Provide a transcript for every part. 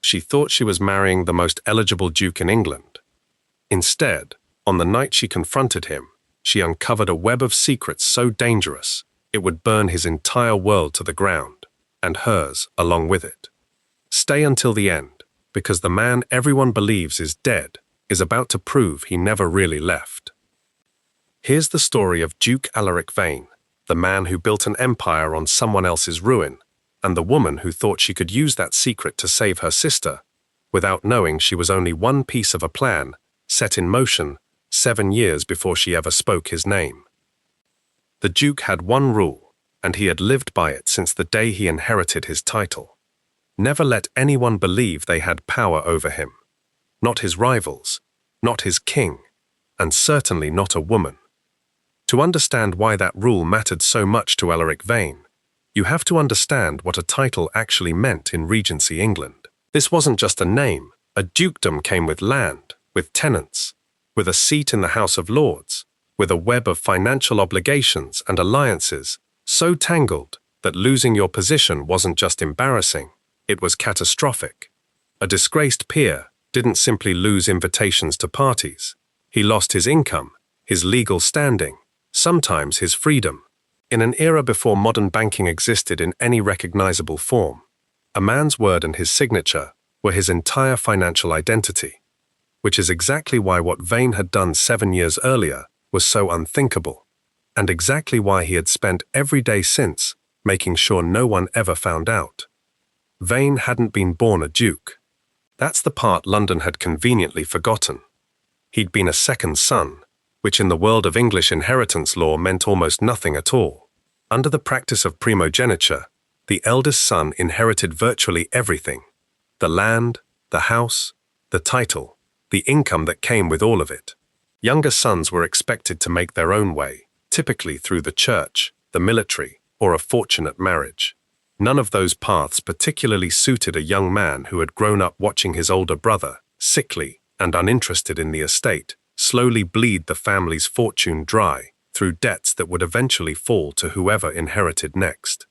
she thought she was marrying the most eligible duke in England. Instead, on the night she confronted him, she uncovered a web of secrets so dangerous it would burn his entire world to the ground, and hers along with it. Stay until the end, because the man everyone believes is dead is about to prove he never really left. Here's the story of Duke Alaric Vane, the man who built an empire on someone else's ruin, and the woman who thought she could use that secret to save her sister, without knowing she was only one piece of a plan set in motion 7 years before she ever spoke his name. The Duke had one rule, and he had lived by it since the day he inherited his title. Never let anyone believe they had power over him. Not his rivals, not his king, and certainly not a woman. To understand why that rule mattered so much to Alaric Vane, you have to understand what a title actually meant in Regency England. This wasn't just a name. A dukedom came with land, with tenants, with a seat in the House of Lords, with a web of financial obligations and alliances so tangled that losing your position wasn't just embarrassing, it was catastrophic. A disgraced peer didn't simply lose invitations to parties. He lost his income, his legal standing, sometimes his freedom. In an era before modern banking existed in any recognizable form, a man's word and his signature were his entire financial identity, which is exactly why what Vane had done 7 years earlier was so unthinkable, and exactly why he had spent every day since making sure no one ever found out. Vane hadn't been born a duke. That's the part London had conveniently forgotten. He'd been a second son, which in the world of English inheritance law meant almost nothing at all. Under the practice of primogeniture, the eldest son inherited virtually everything: the land, the house, the title, the income that came with all of it. Younger sons were expected to make their own way, typically through the church, the military, or a fortunate marriage. None of those paths particularly suited a young man who had grown up watching his older brother, sickly and uninterested in the estate, slowly bleed the family's fortune dry through debts that would eventually fall to whoever inherited next.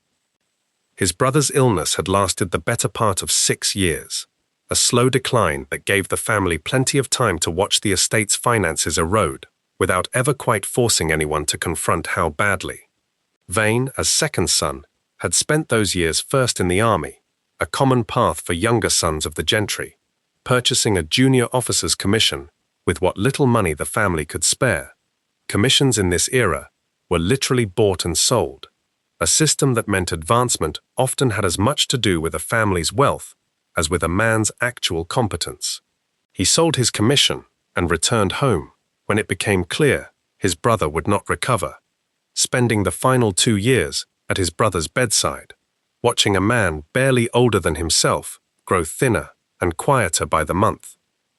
His brother's illness had lasted the better part of 6 years, a slow decline that gave the family plenty of time to watch the estate's finances erode without ever quite forcing anyone to confront how badly. Vane, as second son, had spent those years first in the army, a common path for younger sons of the gentry, purchasing a junior officer's commission with what little money the family could spare. Commissions in this era were literally bought and sold, a system that meant advancement often had as much to do with a family's wealth as with a man's actual competence. He sold his commission and returned home when it became clear his brother would not recover, spending the final 2 years at his brother's bedside, watching a man barely older than himself grow thinner and quieter by the month,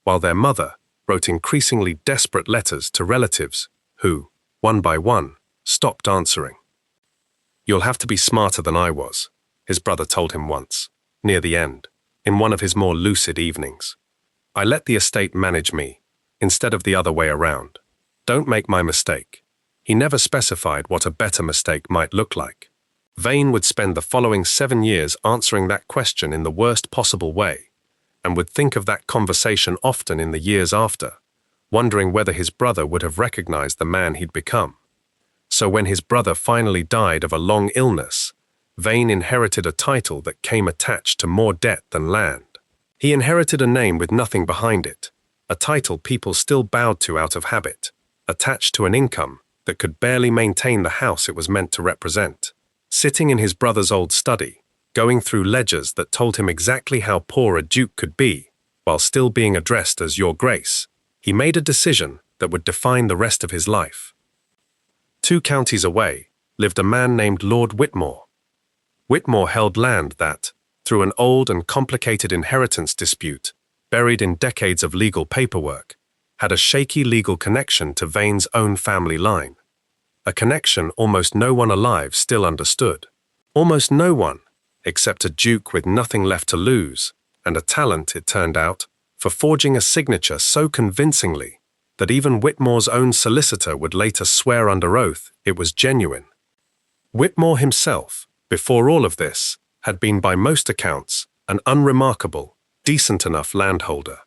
while their mother wrote increasingly desperate letters to relatives who, one by one, stopped answering. "You'll have to be smarter than I was," his brother told him once, near the end, in one of his more lucid evenings. "I let the estate manage me, instead of the other way around. Don't make my mistake." He never specified what a better mistake might look like. Vane would spend the following 7 years answering that question in the worst possible way, and would think of that conversation often in the years after, wondering whether his brother would have recognized the man he'd become. So when his brother finally died of a long illness, Vane inherited a title that came attached to more debt than land. He inherited a name with nothing behind it, a title people still bowed to out of habit, attached to an income that could barely maintain the house it was meant to represent. Sitting in his brother's old study, going through ledgers that told him exactly how poor a duke could be, while still being addressed as Your Grace, he made a decision that would define the rest of his life. 2 counties away lived a man named Lord Whitmore. Whitmore held land that, through an old and complicated inheritance dispute, buried in decades of legal paperwork, had a shaky legal connection to Vane's own family line. A connection almost no one alive still understood. Almost no one, except a duke with nothing left to lose, and a talent, it turned out, for forging a signature so convincingly that even Whitmore's own solicitor would later swear under oath it was genuine. Whitmore himself, before all of this, had been by most accounts an unremarkable, decent enough landholder,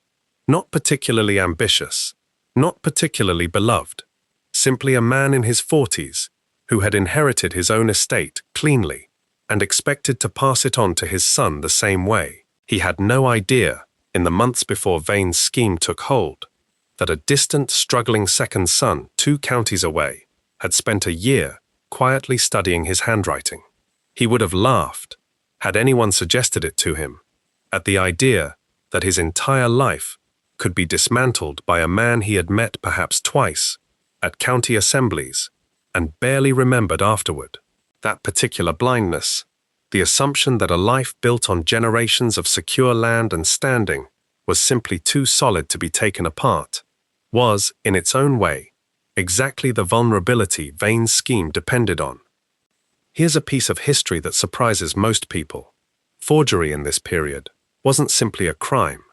not particularly ambitious, not particularly beloved, simply a man in his 40s who had inherited his own estate cleanly and expected to pass it on to his son the same way. He had no idea, in the months before Vane's scheme took hold, that a distant, struggling second son 2 counties away had spent a year quietly studying his handwriting. He would have laughed, had anyone suggested it to him, at the idea that his entire life could be dismantled by a man he had met perhaps twice at county assemblies and barely remembered afterward. That particular blindness, the assumption that a life built on generations of secure land and standing was simply too solid to be taken apart, was, in its own way, exactly the vulnerability Vane's scheme depended on. Here's a piece of history that surprises most people. Forgery in this period wasn't simply a crime.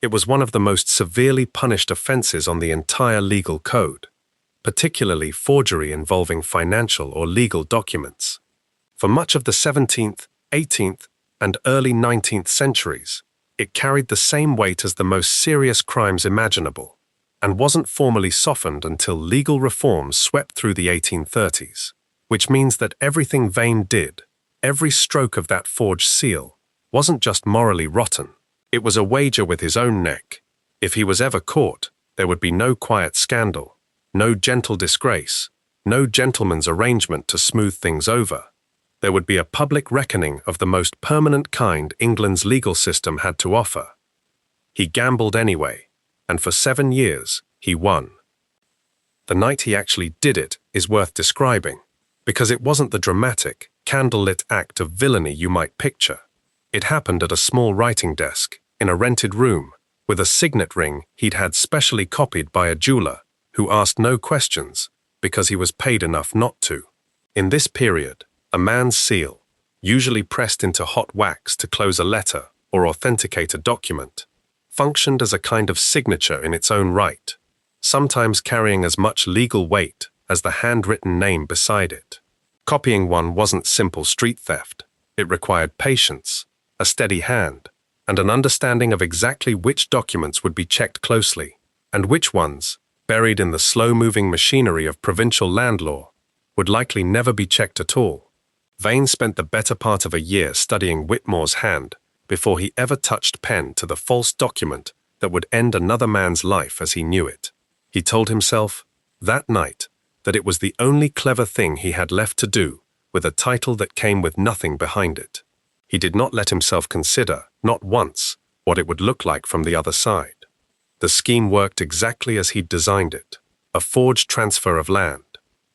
It was one of the most severely punished offenses on the entire legal code, particularly forgery involving financial or legal documents. For much of the 17th, 18th, and early 19th centuries, it carried the same weight as the most serious crimes imaginable, and wasn't formally softened until legal reforms swept through the 1830s, which means that everything Vane did, every stroke of that forged seal, wasn't just morally rotten. It was a wager with his own neck. If he was ever caught, there would be no quiet scandal, no gentle disgrace, no gentleman's arrangement to smooth things over. There would be a public reckoning of the most permanent kind England's legal system had to offer. He gambled anyway, and for 7 years, he won. The night he actually did it is worth describing, because it wasn't the dramatic, candlelit act of villainy you might picture. It happened at a small writing desk, in a rented room, with a signet ring he'd had specially copied by a jeweler who asked no questions because he was paid enough not to. In this period, a man's seal, usually pressed into hot wax to close a letter or authenticate a document, functioned as a kind of signature in its own right, sometimes carrying as much legal weight as the handwritten name beside it. Copying one wasn't simple street theft. It required patience, a steady hand, and an understanding of exactly which documents would be checked closely, and which ones, buried in the slow-moving machinery of provincial land law, would likely never be checked at all. Vane spent the better part of a year studying Whitmore's hand before he ever touched pen to the false document that would end another man's life as he knew it. He told himself, that night, that it was the only clever thing he had left to do with a title that came with nothing behind it. He did not let himself consider, not once, what it would look like from the other side. The scheme worked exactly as he'd designed it. A forged transfer of land,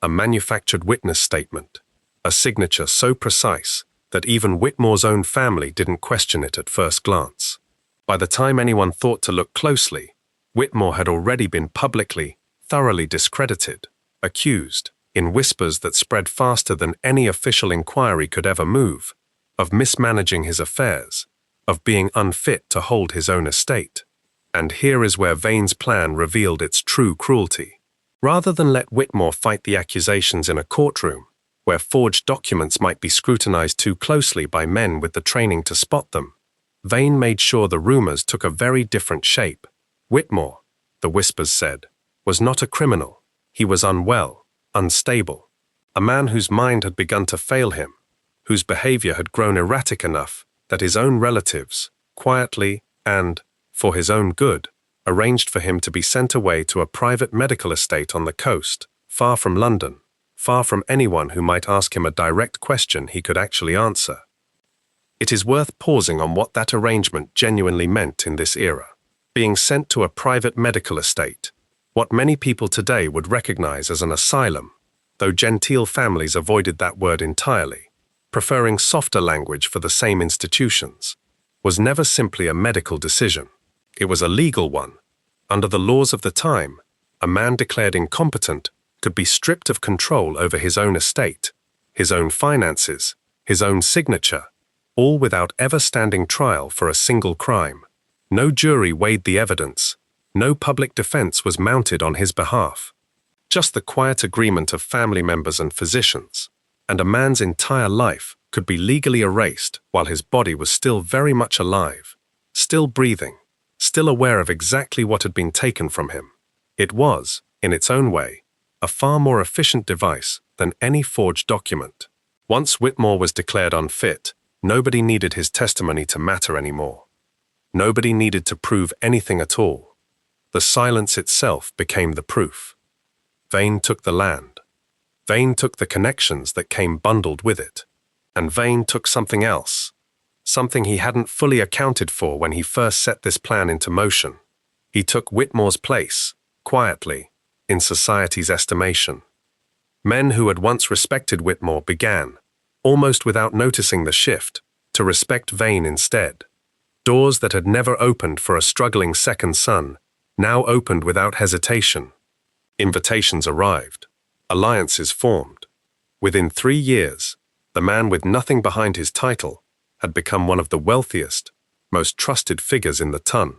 a manufactured witness statement, a signature so precise that even Whitmore's own family didn't question it at first glance. By the time anyone thought to look closely, Whitmore had already been publicly, thoroughly discredited, accused, in whispers that spread faster than any official inquiry could ever move, of mismanaging his affairs, of being unfit to hold his own estate. And here is where Vane's plan revealed its true cruelty. Rather than let Whitmore fight the accusations in a courtroom, where forged documents might be scrutinized too closely by men with the training to spot them, Vane made sure the rumors took a very different shape. Whitmore, the whispers said, was not a criminal. He was unwell, unstable, a man whose mind had begun to fail him, whose behavior had grown erratic enough that his own relatives, quietly and, for his own good, arranged for him to be sent away to a private medical estate on the coast, far from London, far from anyone who might ask him a direct question he could actually answer. It is worth pausing on what that arrangement genuinely meant in this era. Being sent to a private medical estate, what many people today would recognize as an asylum, though genteel families avoided that word entirely, preferring softer language for the same institutions, was never simply a medical decision. It was a legal one. Under the laws of the time, a man declared incompetent could be stripped of control over his own estate, his own finances, his own signature, all without ever standing trial for a single crime. No jury weighed the evidence. No public defense was mounted on his behalf. Just the quiet agreement of family members and physicians, and a man's entire life could be legally erased while his body was still very much alive, still breathing, still aware of exactly what had been taken from him. It was, in its own way, a far more efficient device than any forged document. Once Whitmore was declared unfit, nobody needed his testimony to matter anymore. Nobody needed to prove anything at all. The silence itself became the proof. Vane took the land. Vane took the connections that came bundled with it. And Vane took something else, something he hadn't fully accounted for when he first set this plan into motion. He took Whitmore's place, quietly, in society's estimation. Men who had once respected Whitmore began, almost without noticing the shift, to respect Vane instead. Doors that had never opened for a struggling second son now opened without hesitation. Invitations arrived. Alliances formed. Within 3 years, the man with nothing behind his title had become one of the wealthiest, most trusted figures in the ton,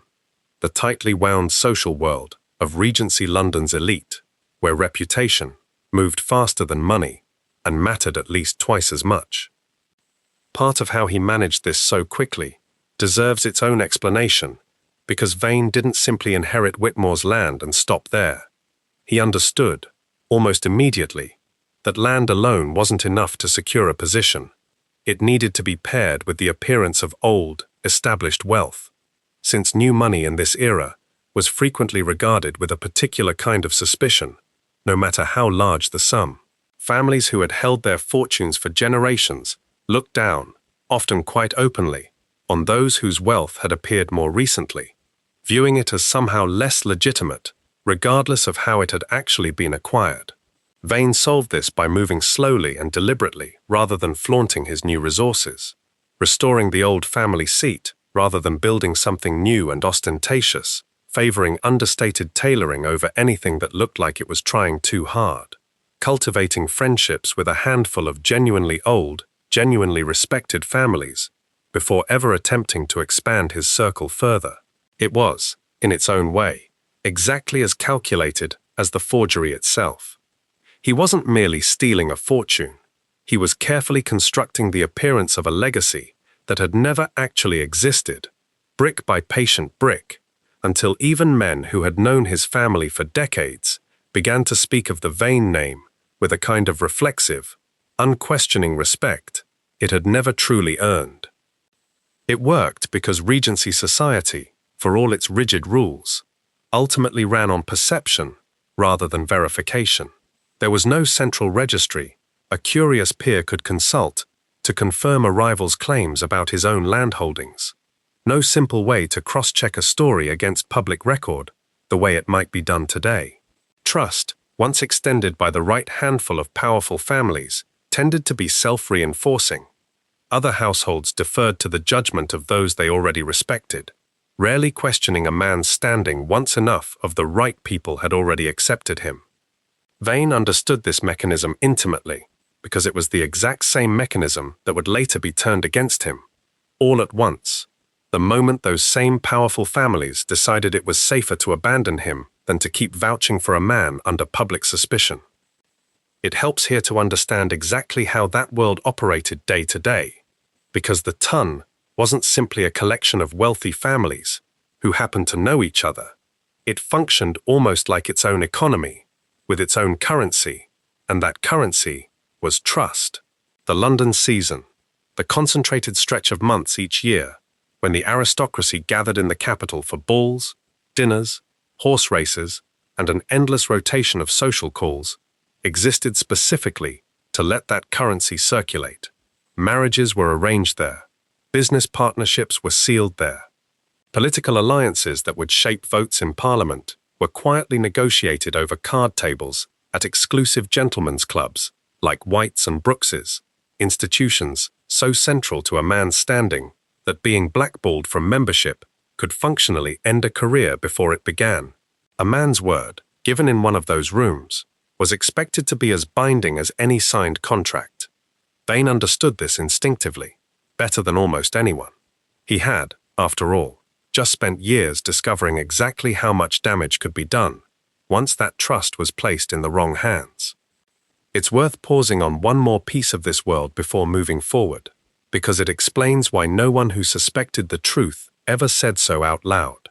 the tightly wound social world of Regency London's elite, where reputation moved faster than money and mattered at least twice as much. Part of how he managed this so quickly deserves its own explanation, because Vane didn't simply inherit Whitmore's land and stop there. He understood, almost immediately, that land alone wasn't enough to secure a position. It needed to be paired with the appearance of old, established wealth, since new money in this era was frequently regarded with a particular kind of suspicion, no matter how large the sum. Families who had held their fortunes for generations looked down, often quite openly, on those whose wealth had appeared more recently, viewing it as somehow less legitimate, regardless of how it had actually been acquired. Vane solved this by moving slowly and deliberately rather than flaunting his new resources, restoring the old family seat rather than building something new and ostentatious, favoring understated tailoring over anything that looked like it was trying too hard, cultivating friendships with a handful of genuinely old, genuinely respected families before ever attempting to expand his circle further. It was, in its own way, exactly as calculated as the forgery itself. He wasn't merely stealing a fortune. He was carefully constructing the appearance of a legacy that had never actually existed, brick by patient brick, until even men who had known his family for decades began to speak of the Vane name with a kind of reflexive, unquestioning respect it had never truly earned. It worked because Regency society, for all its rigid rules, ultimately ran on perception rather than verification. There was no central registry a curious peer could consult to confirm a rival's claims about his own landholdings. No simple way to cross-check a story against public record, the way it might be done today. Trust, once extended by the right handful of powerful families, tended to be self-reinforcing. Other households deferred to the judgment of those they already respected, rarely questioning a man's standing once enough of the right people had already accepted him. Vane understood this mechanism intimately, because it was the exact same mechanism that would later be turned against him, all at once, the moment those same powerful families decided it was safer to abandon him than to keep vouching for a man under public suspicion. It helps here to understand exactly how that world operated day to day, because the ton wasn't simply a collection of wealthy families who happened to know each other. It functioned almost like its own economy, with its own currency, and that currency was trust. The London season, the concentrated stretch of months each year, when the aristocracy gathered in the capital for balls, dinners, horse races, and an endless rotation of social calls, existed specifically to let that currency circulate. Marriages were arranged there. Business partnerships were sealed there. Political alliances that would shape votes in Parliament were quietly negotiated over card tables at exclusive gentlemen's clubs like White's and Brooks's, institutions so central to a man's standing that being blackballed from membership could functionally end a career before it began. A man's word, given in one of those rooms, was expected to be as binding as any signed contract. Vane understood this instinctively, better than almost anyone. He had, after all, just spent years discovering exactly how much damage could be done once that trust was placed in the wrong hands. It's worth pausing on one more piece of this world before moving forward, because it explains why no one who suspected the truth ever said so out loud.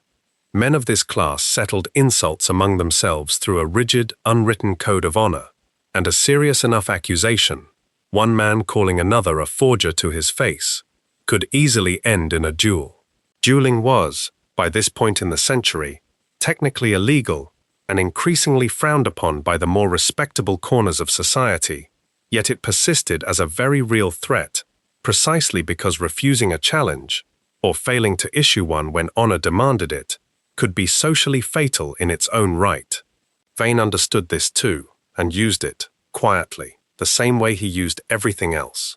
Men of this class settled insults among themselves through a rigid, unwritten code of honor, and a serious enough accusation, one man calling another a forger to his face, could easily end in a duel. Dueling was, by this point in the century, technically illegal and increasingly frowned upon by the more respectable corners of society, yet it persisted as a very real threat, precisely because refusing a challenge, or failing to issue one when honor demanded it, could be socially fatal in its own right. Vane understood this too, and used it, quietly, the same way he used everything else.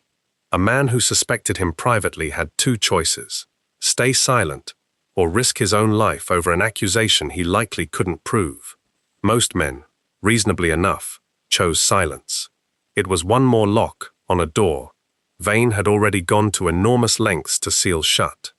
A man who suspected him privately had two choices: stay silent, or risk his own life over an accusation he likely couldn't prove. Most men, reasonably enough, chose silence. It was one more lock on a door Vane had already gone to enormous lengths to seal shut.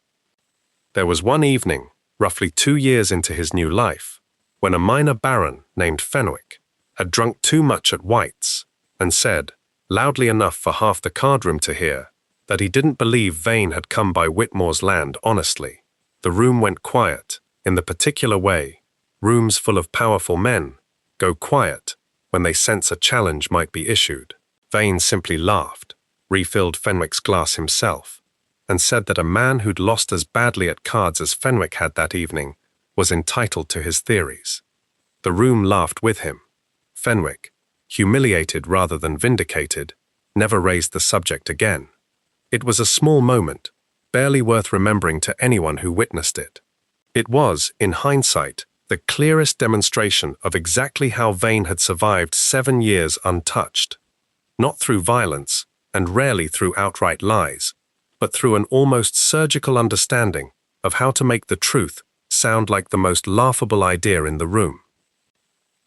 There was one evening, roughly 2 years into his new life, when a minor baron named Fenwick had drunk too much at White's and said, loudly enough for half the cardroom to hear, that he didn't believe Vane had come by Whitmore's land honestly. The room went quiet, in the particular way rooms full of powerful men go quiet when they sense a challenge might be issued. Vane simply laughed, refilled Fenwick's glass himself, and said that a man who'd lost as badly at cards as Fenwick had that evening was entitled to his theories. The room laughed with him. Fenwick, humiliated rather than vindicated, never raised the subject again. It was a small moment, barely worth remembering to anyone who witnessed it. It was, in hindsight, the clearest demonstration of exactly how Vane had survived 7 years untouched. Not through violence, and rarely through outright lies, but through an almost surgical understanding of how to make the truth sound like the most laughable idea in the room.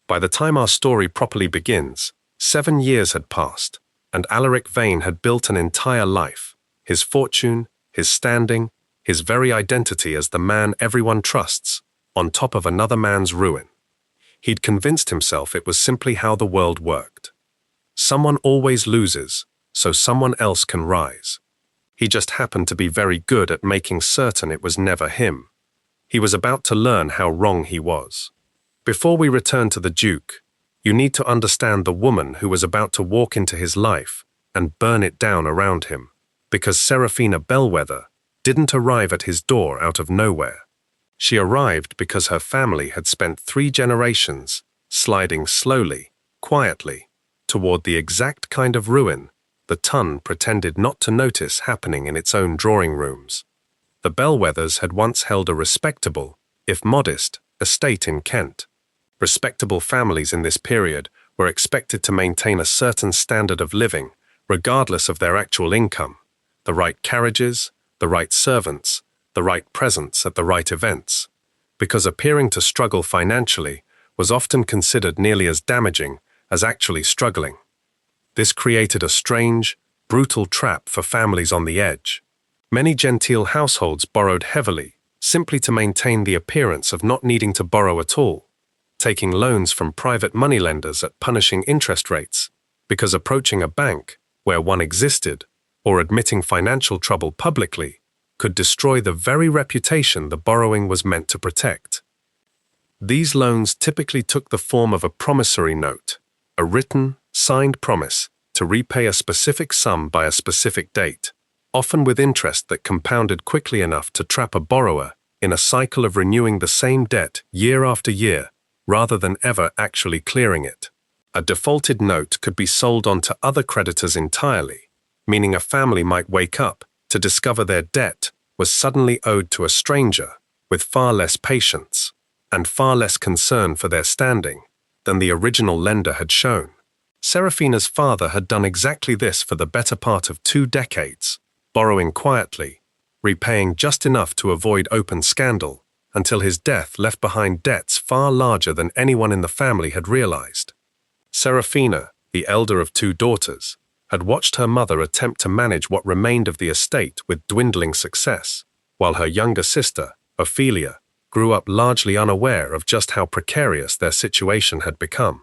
By the time our story properly begins, 7 years had passed, and Alaric Vane had built an entire life, his fortune, his standing, his very identity as the man everyone trusts, on top of another man's ruin. He'd convinced himself it was simply how the world worked. Someone always loses, so someone else can rise. He just happened to be very good at making certain it was never him. He was about to learn how wrong he was. Before we return to the Duke, you need to understand the woman who was about to walk into his life and burn it down around him, because Serafina Bellwether didn't arrive at his door out of nowhere. She arrived because her family had spent 3 generations sliding slowly, quietly, toward the exact kind of ruin the Tun pretended not to notice happening in its own drawing rooms. The Bellwethers had once held a respectable, if modest, estate in Kent. Respectable families in this period were expected to maintain a certain standard of living, regardless of their actual income: the right carriages, the right servants, the right presence at the right events, because appearing to struggle financially was often considered nearly as damaging as actually struggling. This created a strange, brutal trap for families on the edge. Many genteel households borrowed heavily, simply to maintain the appearance of not needing to borrow at all, taking loans from private moneylenders at punishing interest rates, because approaching a bank, where one existed, or admitting financial trouble publicly, could destroy the very reputation the borrowing was meant to protect. These loans typically took the form of a promissory note, a written, signed promise to repay a specific sum by a specific date, often with interest that compounded quickly enough to trap a borrower in a cycle of renewing the same debt year after year, rather than ever actually clearing it. A defaulted note could be sold on to other creditors entirely, meaning a family might wake up to discover their debt was suddenly owed to a stranger with far less patience and far less concern for their standing than the original lender had shown. Serafina's father had done exactly this for the better part of 2 decades, borrowing quietly, repaying just enough to avoid open scandal, until his death left behind debts far larger than anyone in the family had realized. Serafina, the elder of 2 daughters, had watched her mother attempt to manage what remained of the estate with dwindling success, while her younger sister, Ophelia, grew up largely unaware of just how precarious their situation had become.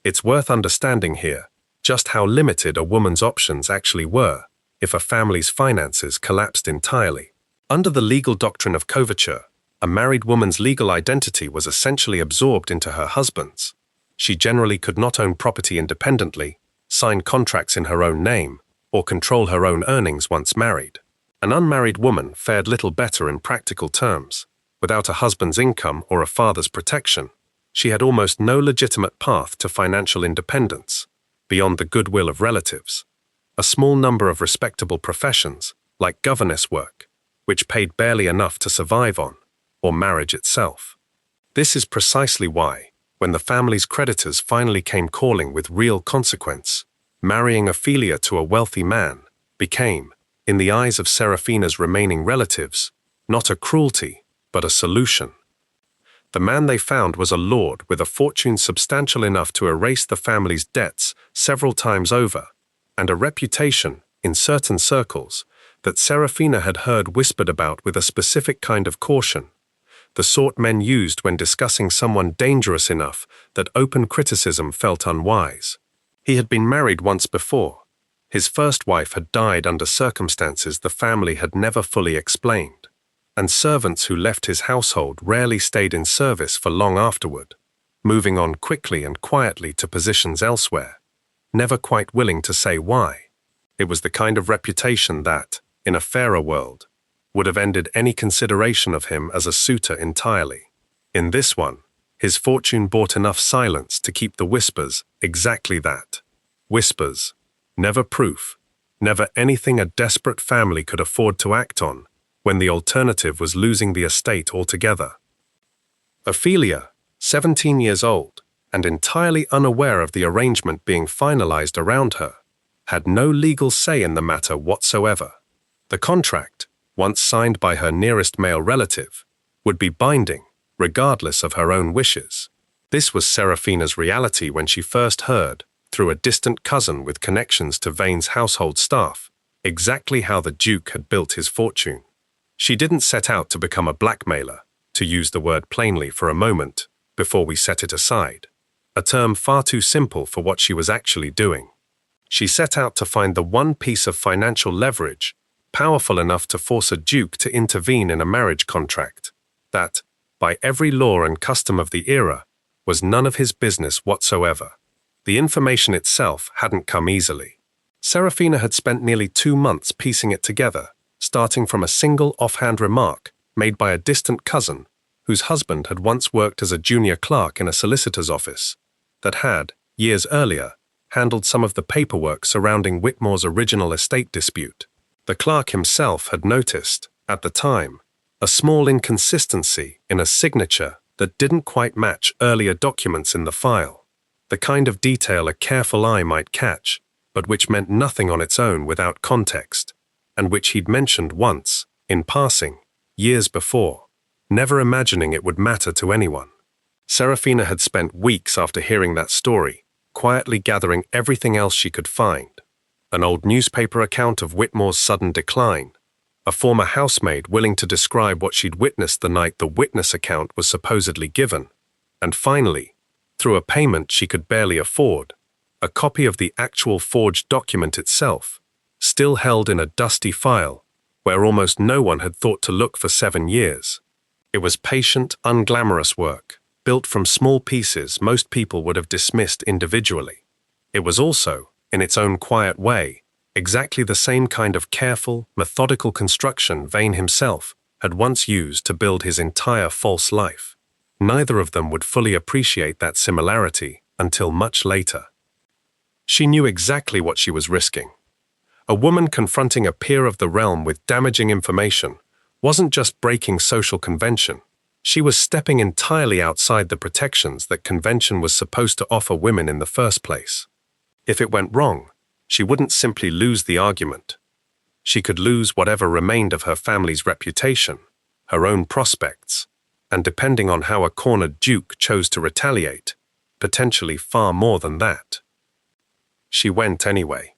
It's worth understanding here just how limited a woman's options actually were if a family's finances collapsed entirely. Under the legal doctrine of coverture, a married woman's legal identity was essentially absorbed into her husband's. She generally could not own property independently, sign contracts in her own name, or control her own earnings once married. An unmarried woman fared little better in practical terms. Without a husband's income or a father's protection, she had almost no legitimate path to financial independence, beyond the goodwill of relatives. A small number of respectable professions, like governess work, which paid barely enough to survive on, or marriage itself. This is precisely why, when the family's creditors finally came calling with real consequence, marrying Ophelia to a wealthy man became, in the eyes of Serafina's remaining relatives, not a cruelty, but a solution. The man they found was a lord with a fortune substantial enough to erase the family's debts several times over, and a reputation, in certain circles, that Serafina had heard whispered about with a specific kind of caution, the sort men used when discussing someone dangerous enough that open criticism felt unwise. He had been married once before. His first wife had died under circumstances the family had never fully explained, and servants who left his household rarely stayed in service for long afterward, moving on quickly and quietly to positions elsewhere, never quite willing to say why. It was the kind of reputation that, in a fairer world, would have ended any consideration of him as a suitor entirely. In this one, his fortune bought enough silence to keep the whispers exactly that. Whispers, never proof, never anything a desperate family could afford to act on, when the alternative was losing the estate altogether. Ophelia, 17 years old, and entirely unaware of the arrangement being finalized around her, had no legal say in the matter whatsoever. The contract, once signed by her nearest male relative, would be binding, regardless of her own wishes. This was Serafina's reality when she first heard, through a distant cousin with connections to Vane's household staff, exactly how the Duke had built his fortune. She didn't set out to become a blackmailer, to use the word plainly for a moment, before we set it aside, a term far too simple for what she was actually doing. She set out to find the one piece of financial leverage powerful enough to force a duke to intervene in a marriage contract that, by every law and custom of the era, was none of his business whatsoever. The information itself hadn't come easily. Serafina had spent nearly 2 months piecing it together, starting from a single offhand remark made by a distant cousin whose husband had once worked as a junior clerk in a solicitor's office that had, years earlier, handled some of the paperwork surrounding Whitmore's original estate dispute. The clerk himself had noticed, at the time, a small inconsistency in a signature that didn't quite match earlier documents in the file, the kind of detail a careful eye might catch, but which meant nothing on its own without context, and which he'd mentioned once, in passing, years before, never imagining it would matter to anyone. Serafina had spent weeks after hearing that story, quietly gathering everything else she could find. An old newspaper account of Whitmore's sudden decline, a former housemaid willing to describe what she'd witnessed the night the witness account was supposedly given, and finally, through a payment she could barely afford, a copy of the actual forged document itself, still held in a dusty file, where almost no one had thought to look for 7 years. It was patient, unglamorous work, built from small pieces most people would have dismissed individually. It was also, in its own quiet way, exactly the same kind of careful, methodical construction Vane himself had once used to build his entire false life. Neither of them would fully appreciate that similarity until much later. She knew exactly what she was risking. A woman confronting a peer of the realm with damaging information wasn't just breaking social convention. She was stepping entirely outside the protections that convention was supposed to offer women in the first place. If it went wrong, she wouldn't simply lose the argument. She could lose whatever remained of her family's reputation, her own prospects, and depending on how a cornered duke chose to retaliate, potentially far more than that. She went anyway.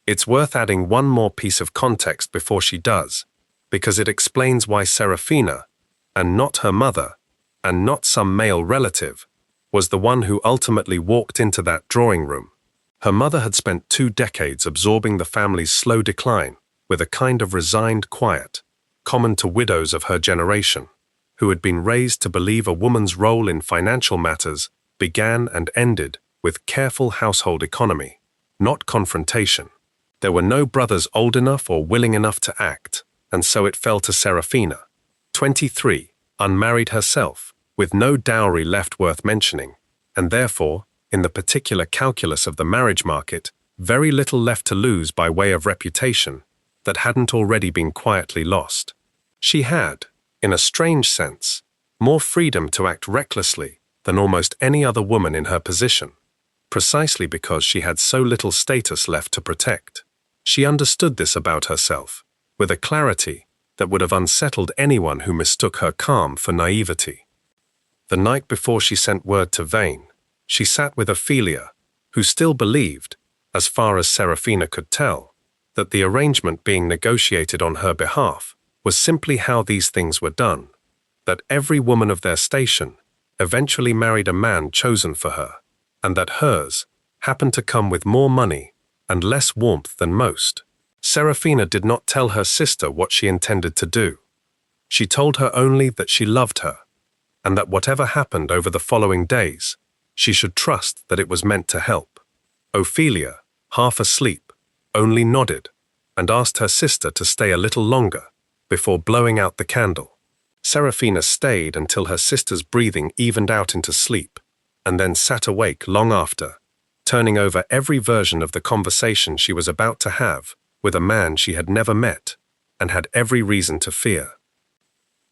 It's worth adding one more piece of context before she does, because it explains why Serafina, and not her mother, and not some male relative, was the one who ultimately walked into that drawing room. Her mother had spent 2 decades absorbing the family's slow decline with a kind of resigned quiet, common to widows of her generation, who had been raised to believe a woman's role in financial matters began and ended with careful household economy, not confrontation. There were no brothers old enough or willing enough to act, and so it fell to Serafina, 23, unmarried herself, with no dowry left worth mentioning, and therefore, in the particular calculus of the marriage market, very little left to lose by way of reputation that hadn't already been quietly lost. She had, in a strange sense, more freedom to act recklessly than almost any other woman in her position, precisely because she had so little status left to protect. She understood this about herself, with a clarity that would have unsettled anyone who mistook her calm for naivety. The night before she sent word to Vane, she sat with Ophelia, who still believed, as far as Serafina could tell, that the arrangement being negotiated on her behalf was simply how these things were done, that every woman of their station eventually married a man chosen for her, and that hers happened to come with more money and less warmth than most. Serafina did not tell her sister what she intended to do. She told her only that she loved her, and that whatever happened over the following days, she should trust that it was meant to help. Ophelia, half asleep, only nodded and asked her sister to stay a little longer before blowing out the candle. Serafina stayed until her sister's breathing evened out into sleep, and then sat awake long after, turning over every version of the conversation she was about to have with a man she had never met and had every reason to fear.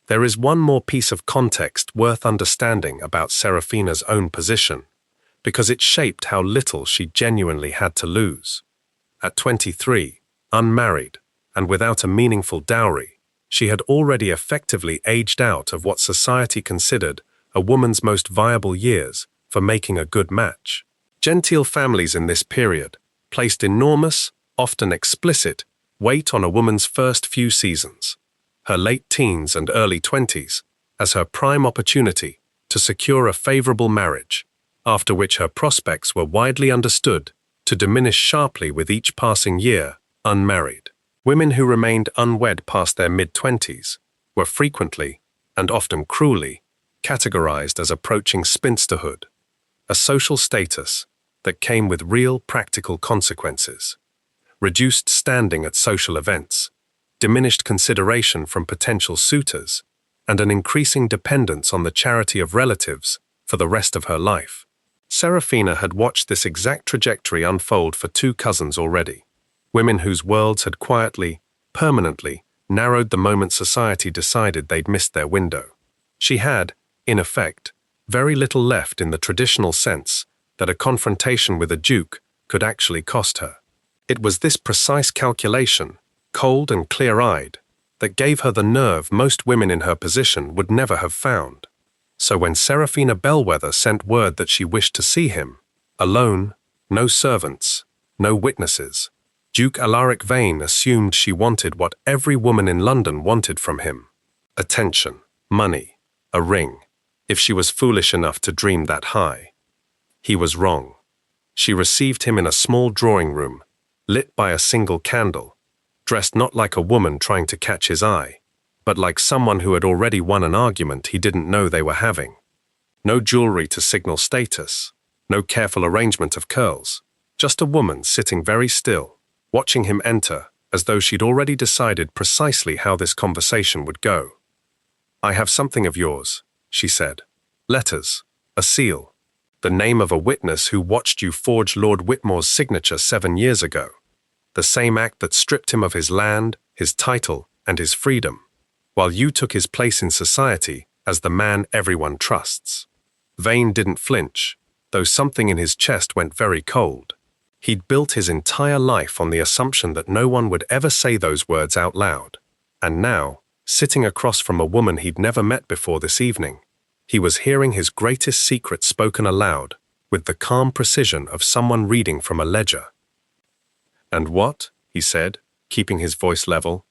There is one more piece of context worth understanding about Serafina's own position, because it shaped how little she genuinely had to lose. At 23, unmarried, and without a meaningful dowry, she had already effectively aged out of what society considered a woman's most viable years for making a good match. Genteel families in this period placed enormous, often explicit, weight on a woman's first few seasons, her late teens and early 20s, as her prime opportunity to secure a favorable marriage, after which her prospects were widely understood to diminish sharply with each passing year, unmarried. Women who remained unwed past their mid-20s were frequently, and often cruelly, categorized as approaching spinsterhood, a social status that came with real practical consequences. Reduced standing at social events, diminished consideration from potential suitors, and an increasing dependence on the charity of relatives for the rest of her life. Serafina had watched this exact trajectory unfold for two cousins already, women whose worlds had quietly, permanently, narrowed the moment society decided they'd missed their window. She had, in effect, very little left in the traditional sense that a confrontation with a duke could actually cost her. It was this precise calculation, cold and clear-eyed, that gave her the nerve most women in her position would never have found. So when Serafina Bellwether sent word that she wished to see him, alone, no servants, no witnesses, Duke Alaric Vane assumed she wanted what every woman in London wanted from him: attention, money, a ring, if she was foolish enough to dream that high. He was wrong. She received him in a small drawing room, lit by a single candle, dressed not like a woman trying to catch his eye, but like someone who had already won an argument he didn't know they were having. No jewelry to signal status, no careful arrangement of curls, just a woman sitting very still, watching him enter as though she'd already decided precisely how this conversation would go. "I have something of yours," she said. "Letters, a seal, the name of a witness who watched you forge Lord Whitmore's signature 7 years ago. The same act that stripped him of his land, his title, and his freedom, while you took his place in society as the man everyone trusts." Vane didn't flinch, though something in his chest went very cold. He'd built his entire life on the assumption that no one would ever say those words out loud, and now, sitting across from a woman he'd never met before this evening, he was hearing his greatest secret spoken aloud with the calm precision of someone reading from a ledger. "And what," he said, keeping his voice level,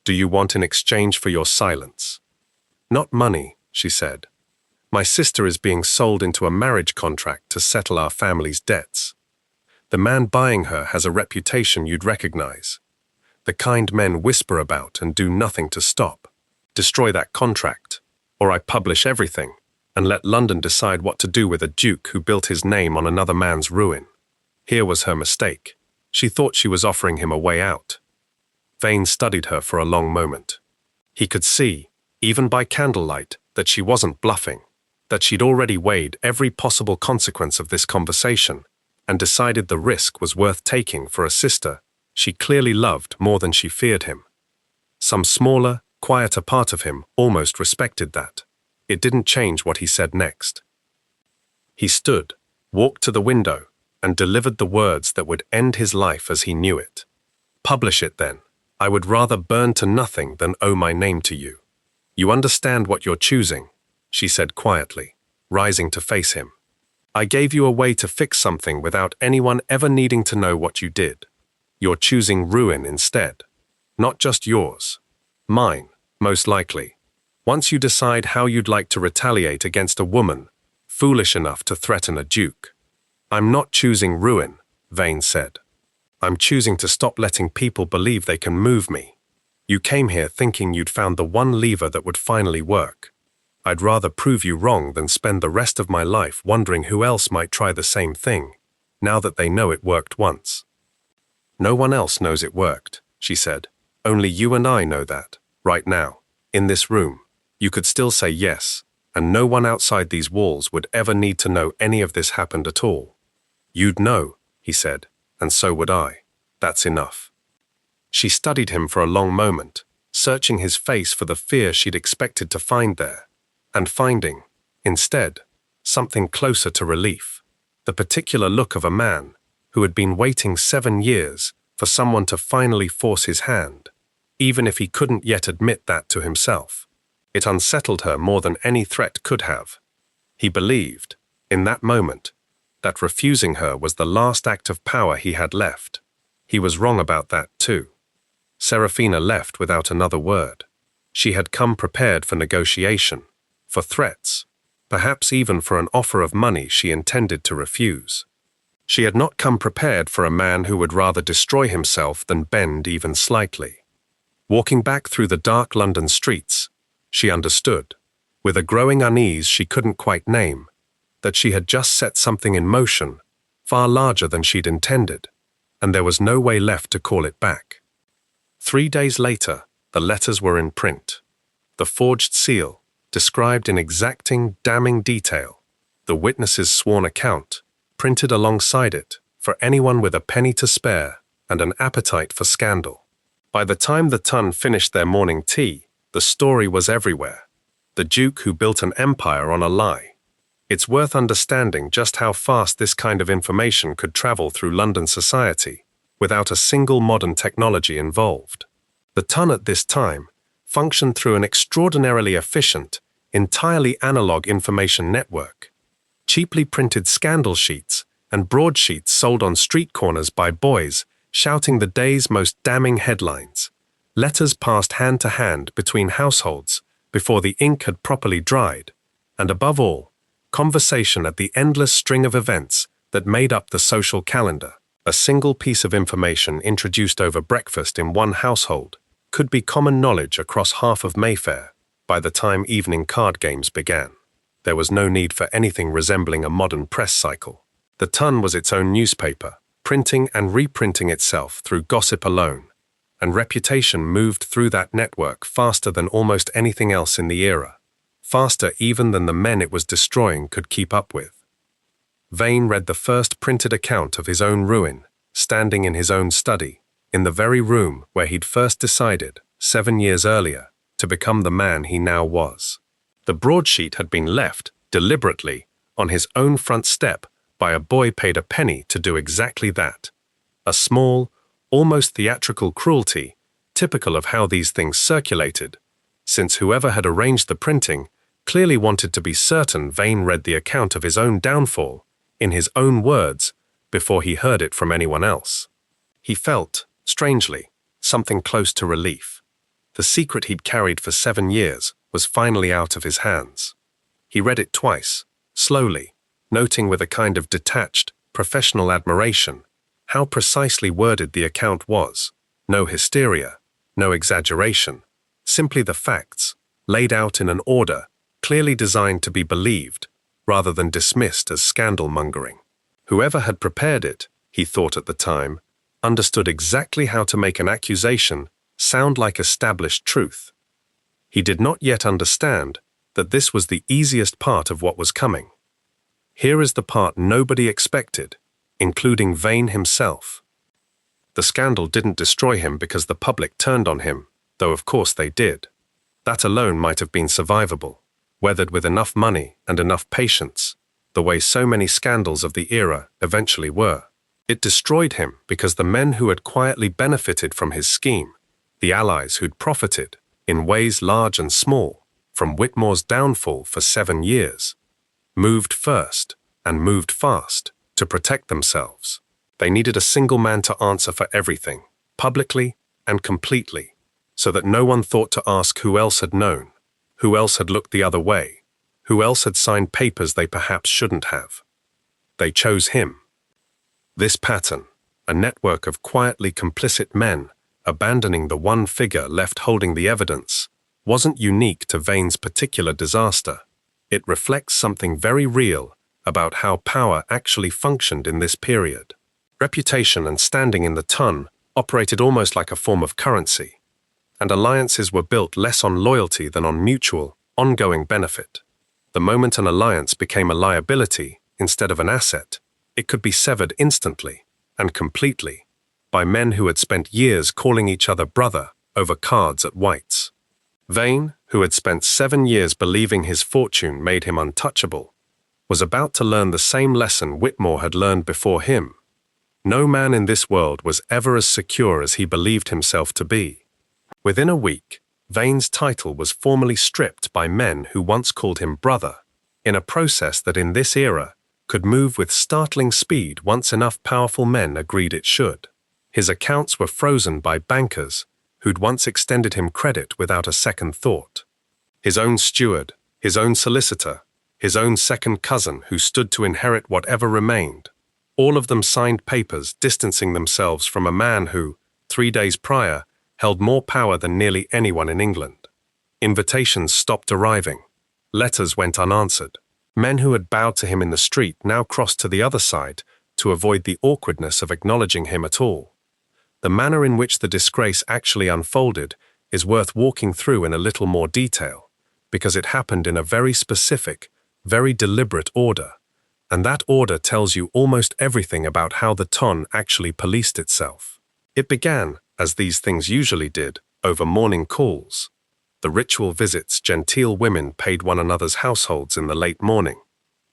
"do you want in exchange for your silence?" "Not money," she said. "My sister is being sold into a marriage contract to settle our family's debts. The man buying her has a reputation you'd recognize. The kind men whisper about and do nothing to stop. Destroy that contract, or I publish everything, and let London decide what to do with a duke who built his name on another man's ruin. Here was her mistake. She thought she was offering him a way out. Vane studied her for a long moment. He could see, even by candlelight, that she wasn't bluffing, that she'd already weighed every possible consequence of this conversation and decided the risk was worth taking for a sister she clearly loved more than she feared him. Some smaller, quieter part of him almost respected that. It didn't change what he said next. He stood, walked to the window, and delivered the words that would end his life as he knew it. Publish it then. I would rather burn to nothing than owe my name to you. You understand what you're choosing, she said quietly, rising to face him. I gave you a way to fix something without anyone ever needing to know what you did. You're choosing ruin instead. Not just yours. Mine, most likely. Once you decide how you'd like to retaliate against a woman, foolish enough to threaten a duke. I'm not choosing ruin, Vane said. I'm choosing to stop letting people believe they can move me. You came here thinking you'd found the one lever that would finally work. I'd rather prove you wrong than spend the rest of my life wondering who else might try the same thing, now that they know it worked once. No one else knows it worked, she said. Only you and I know that, right now, in this room. You could still say yes, and no one outside these walls would ever need to know any of this happened at all. You'd know, he said, and so would I. That's enough. She studied him for a long moment, searching his face for the fear she'd expected to find there, and finding, instead, something closer to relief, the particular look of a man who had been waiting 7 years for someone to finally force his hand, even if he couldn't yet admit that to himself. It unsettled her more than any threat could have. He believed, in that moment, that refusing her was the last act of power he had left. He was wrong about that too. Serafina left without another word. She had come prepared for negotiation, for threats, perhaps even for an offer of money she intended to refuse. She had not come prepared for a man who would rather destroy himself than bend even slightly. Walking back through the dark London streets, she understood, with a growing unease she couldn't quite name, that she had just set something in motion, far larger than she'd intended, and there was no way left to call it back. 3 days later, the letters were in print. The forged seal, described in exacting, damning detail, the witness's sworn account, printed alongside it, for anyone with a penny to spare and an appetite for scandal. By the time the Ton finished their morning tea, the story was everywhere. The Duke who built an empire on a lie. It's worth understanding just how fast this kind of information could travel through London society, without a single modern technology involved. The Ton at this time functioned through an extraordinarily efficient, entirely analog information network. Cheaply printed scandal sheets and broadsheets sold on street corners by boys shouting the day's most damning headlines. Letters passed hand to hand between households before the ink had properly dried, and above all, conversation at the endless string of events that made up the social calendar. A single piece of information introduced over breakfast in one household could be common knowledge across half of Mayfair by the time evening card games began. There was no need for anything resembling a modern press cycle. The Ton was its own newspaper, printing and reprinting itself through gossip alone, and reputation moved through that network faster than almost anything else in the era, faster even than the men it was destroying could keep up with. Vane read the first printed account of his own ruin, standing in his own study, in the very room where he'd first decided, 7 years earlier, to become the man he now was. The broadsheet had been left, deliberately, on his own front step by a boy paid a penny to do exactly that. A small, almost theatrical cruelty, typical of how these things circulated, since whoever had arranged the printing clearly wanted to be certain Vane read the account of his own downfall, in his own words, before he heard it from anyone else. He felt, strangely, something close to relief. The secret he'd carried for 7 years was finally out of his hands. He read it twice, slowly, noting with a kind of detached, professional admiration how precisely worded the account was, No hysteria, no exaggeration, simply the facts, laid out in an order clearly designed to be believed, rather than dismissed as scandal-mongering. Whoever had prepared it, he thought at the time, understood exactly how to make an accusation sound like established truth. He did not yet understand that this was the easiest part of what was coming. Here is the part nobody expected, including Vane himself. The scandal didn't destroy him because the public turned on him, though of course they did. That alone might have been survivable, weathered with enough money and enough patience, the way so many scandals of the era eventually were. It destroyed him because the men who had quietly benefited from his scheme, the allies who'd profited, in ways large and small, from Whitmore's downfall for 7 years, moved first, and moved fast, to protect themselves. They needed a single man to answer for everything, publicly and completely, so that no one thought to ask who else had known, who else had looked the other way, who else had signed papers they perhaps shouldn't have. They chose him. This pattern, a network of quietly complicit men abandoning the one figure left holding the evidence, wasn't unique to Vane's particular disaster. It reflects something very real about how power actually functioned in this period. Reputation and standing in the ton operated almost like a form of currency, and alliances were built less on loyalty than on mutual, ongoing benefit. The moment an alliance became a liability instead of an asset, it could be severed instantly and completely by men who had spent years calling each other brother over cards at White's. Vane, who had spent 7 years believing his fortune made him untouchable, was about to learn the same lesson Whitmore had learned before him. No man in this world was ever as secure as he believed himself to be. Within a week, Vane's title was formally stripped by men who once called him brother, in a process that in this era could move with startling speed once enough powerful men agreed it should. His accounts were frozen by bankers who'd once extended him credit without a second thought. His own steward, his own solicitor, his own second cousin who stood to inherit whatever remained, all of them signed papers distancing themselves from a man who, 3 days prior, held more power than nearly anyone in England. Invitations stopped arriving. Letters went unanswered. Men who had bowed to him in the street now crossed to the other side to avoid the awkwardness of acknowledging him at all. The manner in which the disgrace actually unfolded is worth walking through in a little more detail, because it happened in a very specific, very deliberate order, and that order tells you almost everything about how the ton actually policed itself. It began, as these things usually did, over morning calls, the ritual visits genteel women paid one another's households in the late morning,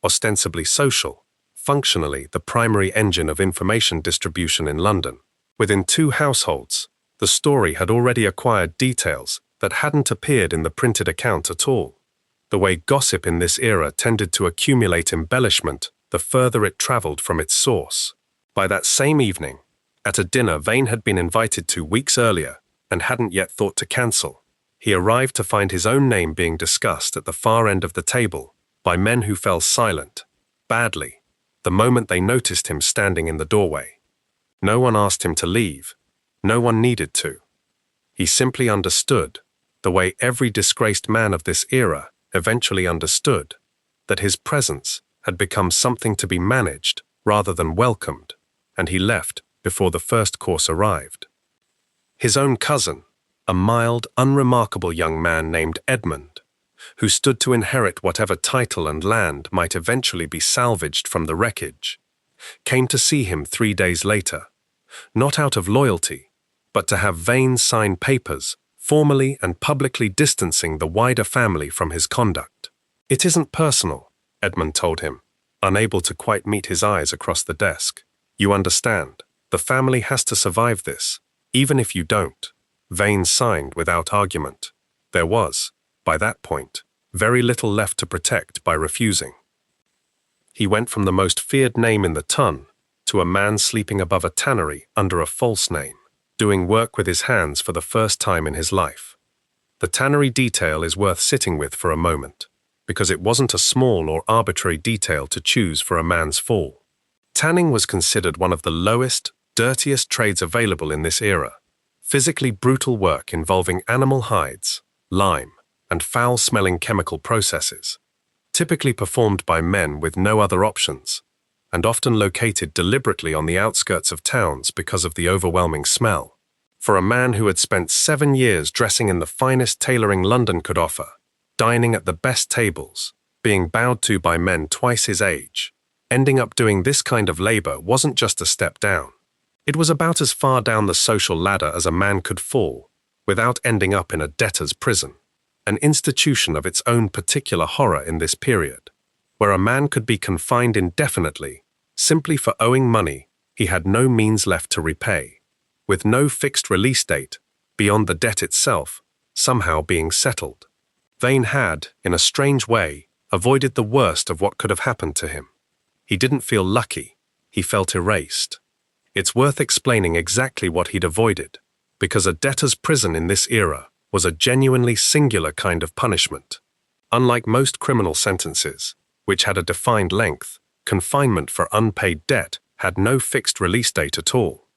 ostensibly social, functionally the primary engine of information distribution in London. Within 2 households, the story had already acquired details that hadn't appeared in the printed account at all. The way gossip in this era tended to accumulate embellishment the further it travelled from its source. By that same evening, at a dinner Vane had been invited to weeks earlier and hadn't yet thought to cancel, he arrived to find his own name being discussed at the far end of the table by men who fell silent, badly, the moment they noticed him standing in the doorway. No one asked him to leave. No one needed to. He simply understood, the way every disgraced man of this era eventually understood, that his presence had become something to be managed rather than welcomed, and he left before the first course arrived. His own cousin, a mild, unremarkable young man named Edmund, who stood to inherit whatever title and land might eventually be salvaged from the wreckage, came to see him 3 days later, not out of loyalty, but to have Vane sign papers, formally and publicly distancing the wider family from his conduct. "It isn't personal," Edmund told him, unable to quite meet his eyes across the desk. "You understand, the family has to survive this, even if you don't." Vane signed without argument. There was, by that point, very little left to protect by refusing. He went from the most feared name in the ton to a man sleeping above a tannery under a false name, doing work with his hands for the first time in his life. The tannery detail is worth sitting with for a moment, because it wasn't a small or arbitrary detail to choose for a man's fall. Tanning was considered one of the lowest, dirtiest trades available in this era. physically brutal work involving animal hides, lime, and foul-smelling chemical processes, typically performed by men with no other options, and often located deliberately on the outskirts of towns because of the overwhelming smell. For a man who had spent 7 years dressing in the finest tailoring London could offer, dining at the best tables, being bowed to by men twice his age, ending up doing this kind of labor wasn't just a step down. It was about as far down the social ladder as a man could fall, without ending up in a debtor's prison, an institution of its own particular horror in this period, where a man could be confined indefinitely, simply for owing money he had no means left to repay, with no fixed release date, beyond the debt itself, somehow being settled. Vane had, in a strange way, avoided the worst of what could have happened to him. He didn't feel lucky, he felt erased. It's worth explaining exactly what he'd avoided, because a debtor's prison in this era was a genuinely singular kind of punishment. Unlike most criminal sentences, which had a defined length, confinement for unpaid debt had no fixed release date at all.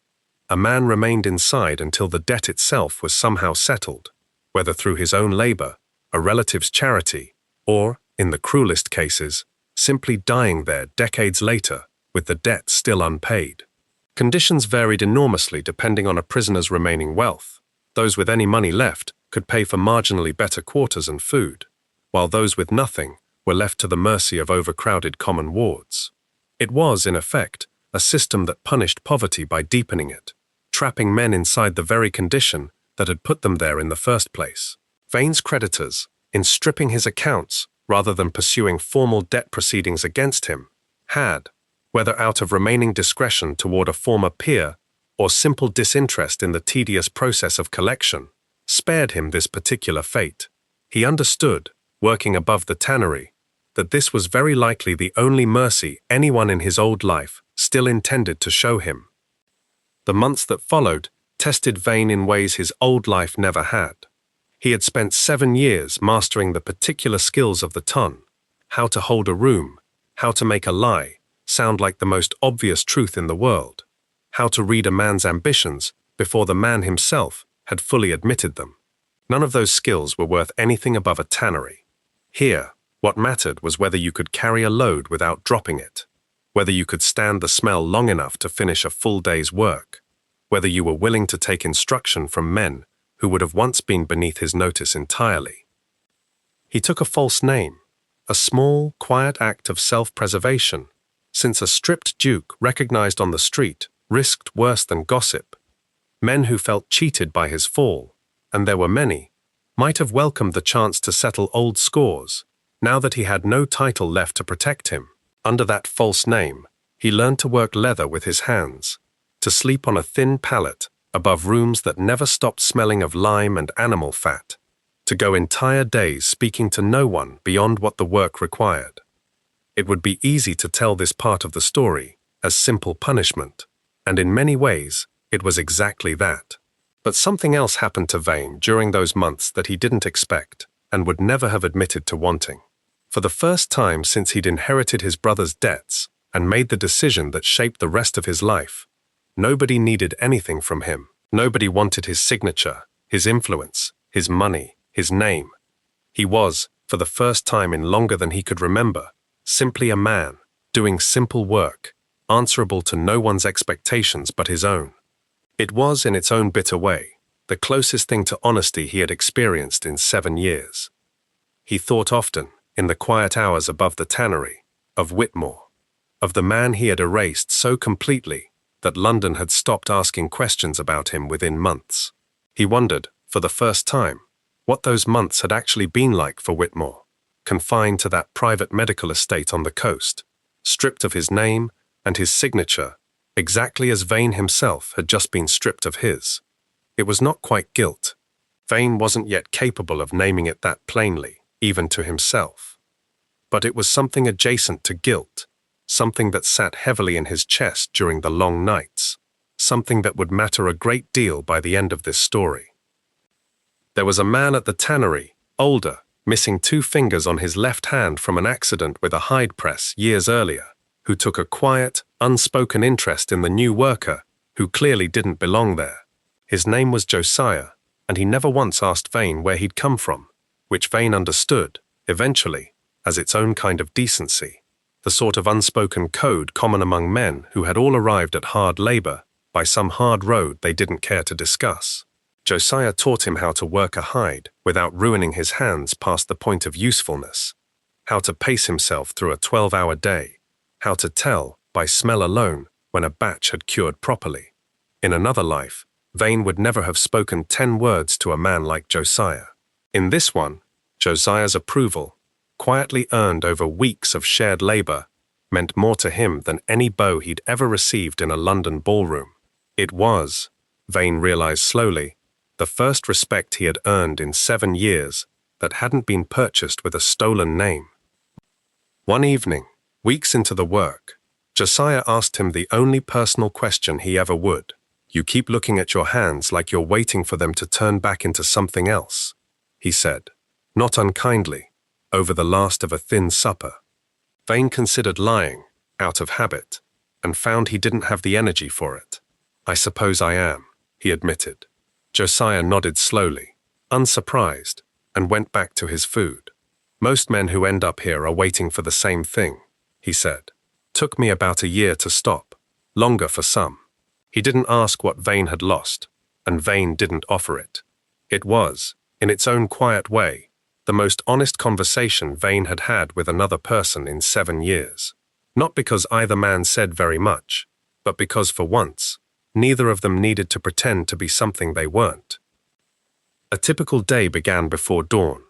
A man remained inside until the debt itself was somehow settled, whether through his own labor, a relative's charity, or, in the cruelest cases, simply dying there decades later with the debt still unpaid. Conditions varied enormously depending on a prisoner's remaining wealth. Those with any money left could pay for marginally better quarters and food, while those with nothing were left to the mercy of overcrowded common wards. It was, in effect, a system that punished poverty by deepening it, trapping men inside the very condition that had put them there in the first place. Vane's creditors, in stripping his accounts rather than pursuing formal debt proceedings against him, had, whether out of remaining discretion toward a former peer or simple disinterest in the tedious process of collection, spared him this particular fate. He understood, working above the tannery, that this was very likely the only mercy anyone in his old life still intended to show him. The months that followed tested Vane in ways his old life never had. He had spent 7 years mastering the particular skills of the ton, how to hold a room, how to make a lie sound like the most obvious truth in the world, how to read a man's ambitions before the man himself had fully admitted them. None of those skills were worth anything above a tannery. Here, what mattered was whether you could carry a load without dropping it, whether you could stand the smell long enough to finish a full day's work, whether you were willing to take instruction from men who would have once been beneath his notice entirely. He took a false name, a small, quiet act of self-preservation, since a stripped duke recognized on the street risked worse than gossip. Men who felt cheated by his fall, and there were many, might have welcomed the chance to settle old scores, now that he had no title left to protect him. Under that false name, he learned to work leather with his hands, to sleep on a thin pallet above rooms that never stopped smelling of lime and animal fat, to go entire days speaking to no one beyond what the work required. It would be easy to tell this part of the story as simple punishment, and in many ways, it was exactly that. But something else happened to Vane during those months that he didn't expect and would never have admitted to wanting. For the first time since he'd inherited his brother's debts and made the decision that shaped the rest of his life, nobody needed anything from him. Nobody wanted his signature, his influence, his money, his name. He was, for the first time in longer than he could remember, simply a man, doing simple work, answerable to no one's expectations but his own. It was, in its own bitter way, the closest thing to honesty he had experienced in 7 years. He thought often, in the quiet hours above the tannery, of Whitmore, of the man he had erased so completely that London had stopped asking questions about him within months. He wondered, for the first time, what those months had actually been like for Whitmore, confined to that private medical estate on the coast, stripped of his name and his signature, exactly as Vane himself had just been stripped of his. It was not quite guilt. Vane wasn't yet capable of naming it that plainly, even to himself. But it was something adjacent to guilt, something that sat heavily in his chest during the long nights, something that would matter a great deal by the end of this story. There was a man at the tannery, older, missing 2 fingers on his left hand from an accident with a hide press years earlier, who took a quiet, unspoken interest in the new worker who clearly didn't belong there. His name was Josiah, and he never once asked Vane where he'd come from, which Vane understood, eventually, as its own kind of decency, the sort of unspoken code common among men who had all arrived at hard labor by some hard road they didn't care to discuss. Josiah taught him how to work a hide without ruining his hands past the point of usefulness, how to pace himself through a 12-hour day, how to tell, by smell alone, when a batch had cured properly. In another life, Vane would never have spoken 10 words to a man like Josiah. In this one, Josiah's approval, quietly earned over weeks of shared labor, meant more to him than any bow he'd ever received in a London ballroom. It was, Vane realized slowly, the first respect he had earned in 7 years that hadn't been purchased with a stolen name. One evening, weeks into the work, Josiah asked him the only personal question he ever would. "You keep looking at your hands like you're waiting for them to turn back into something else," he said, not unkindly, over the last of a thin supper. Vane considered lying, out of habit, and found he didn't have the energy for it. "I suppose I am," he admitted. Josiah nodded slowly, unsurprised, and went back to his food. "Most men who end up here are waiting for the same thing," he said. "Took me about a year to stop, longer for some." He didn't ask what Vane had lost, and Vane didn't offer it. It was, in its own quiet way, the most honest conversation Vane had had with another person in 7 years. Not because either man said very much, but because for once, neither of them needed to pretend to be something they weren't. A typical day began before dawn,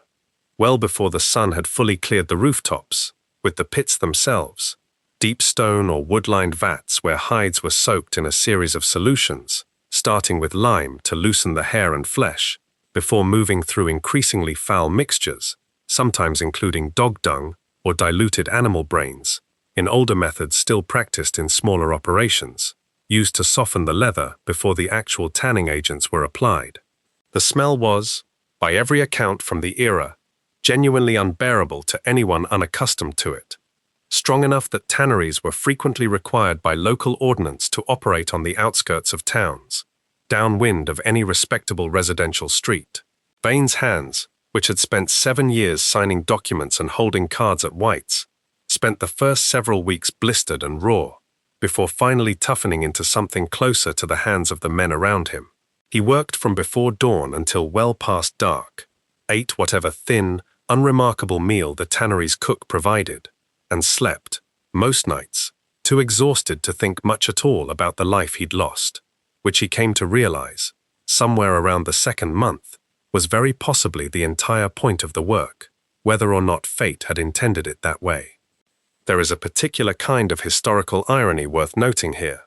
well before the sun had fully cleared the rooftops, with the pits themselves, deep stone or wood-lined vats where hides were soaked in a series of solutions, starting with lime to loosen the hair and flesh, before moving through increasingly foul mixtures, sometimes including dog dung or diluted animal brains, in older methods still practiced in smaller operations, used to soften the leather before the actual tanning agents were applied. The smell was, by every account from the era, genuinely unbearable to anyone unaccustomed to it, strong enough that tanneries were frequently required by local ordnance to operate on the outskirts of towns, downwind of any respectable residential street. Vane's hands, which had spent 7 years signing documents and holding cards at White's, spent the first several weeks blistered and raw, before finally toughening into something closer to the hands of the men around him. He worked from before dawn until well past dark, ate whatever thin, unremarkable meal the tannery's cook provided, and slept, most nights, too exhausted to think much at all about the life he'd lost, which he came to realize, somewhere around the 2nd month, was very possibly the entire point of the work, whether or not fate had intended it that way. There is a particular kind of historical irony worth noting here.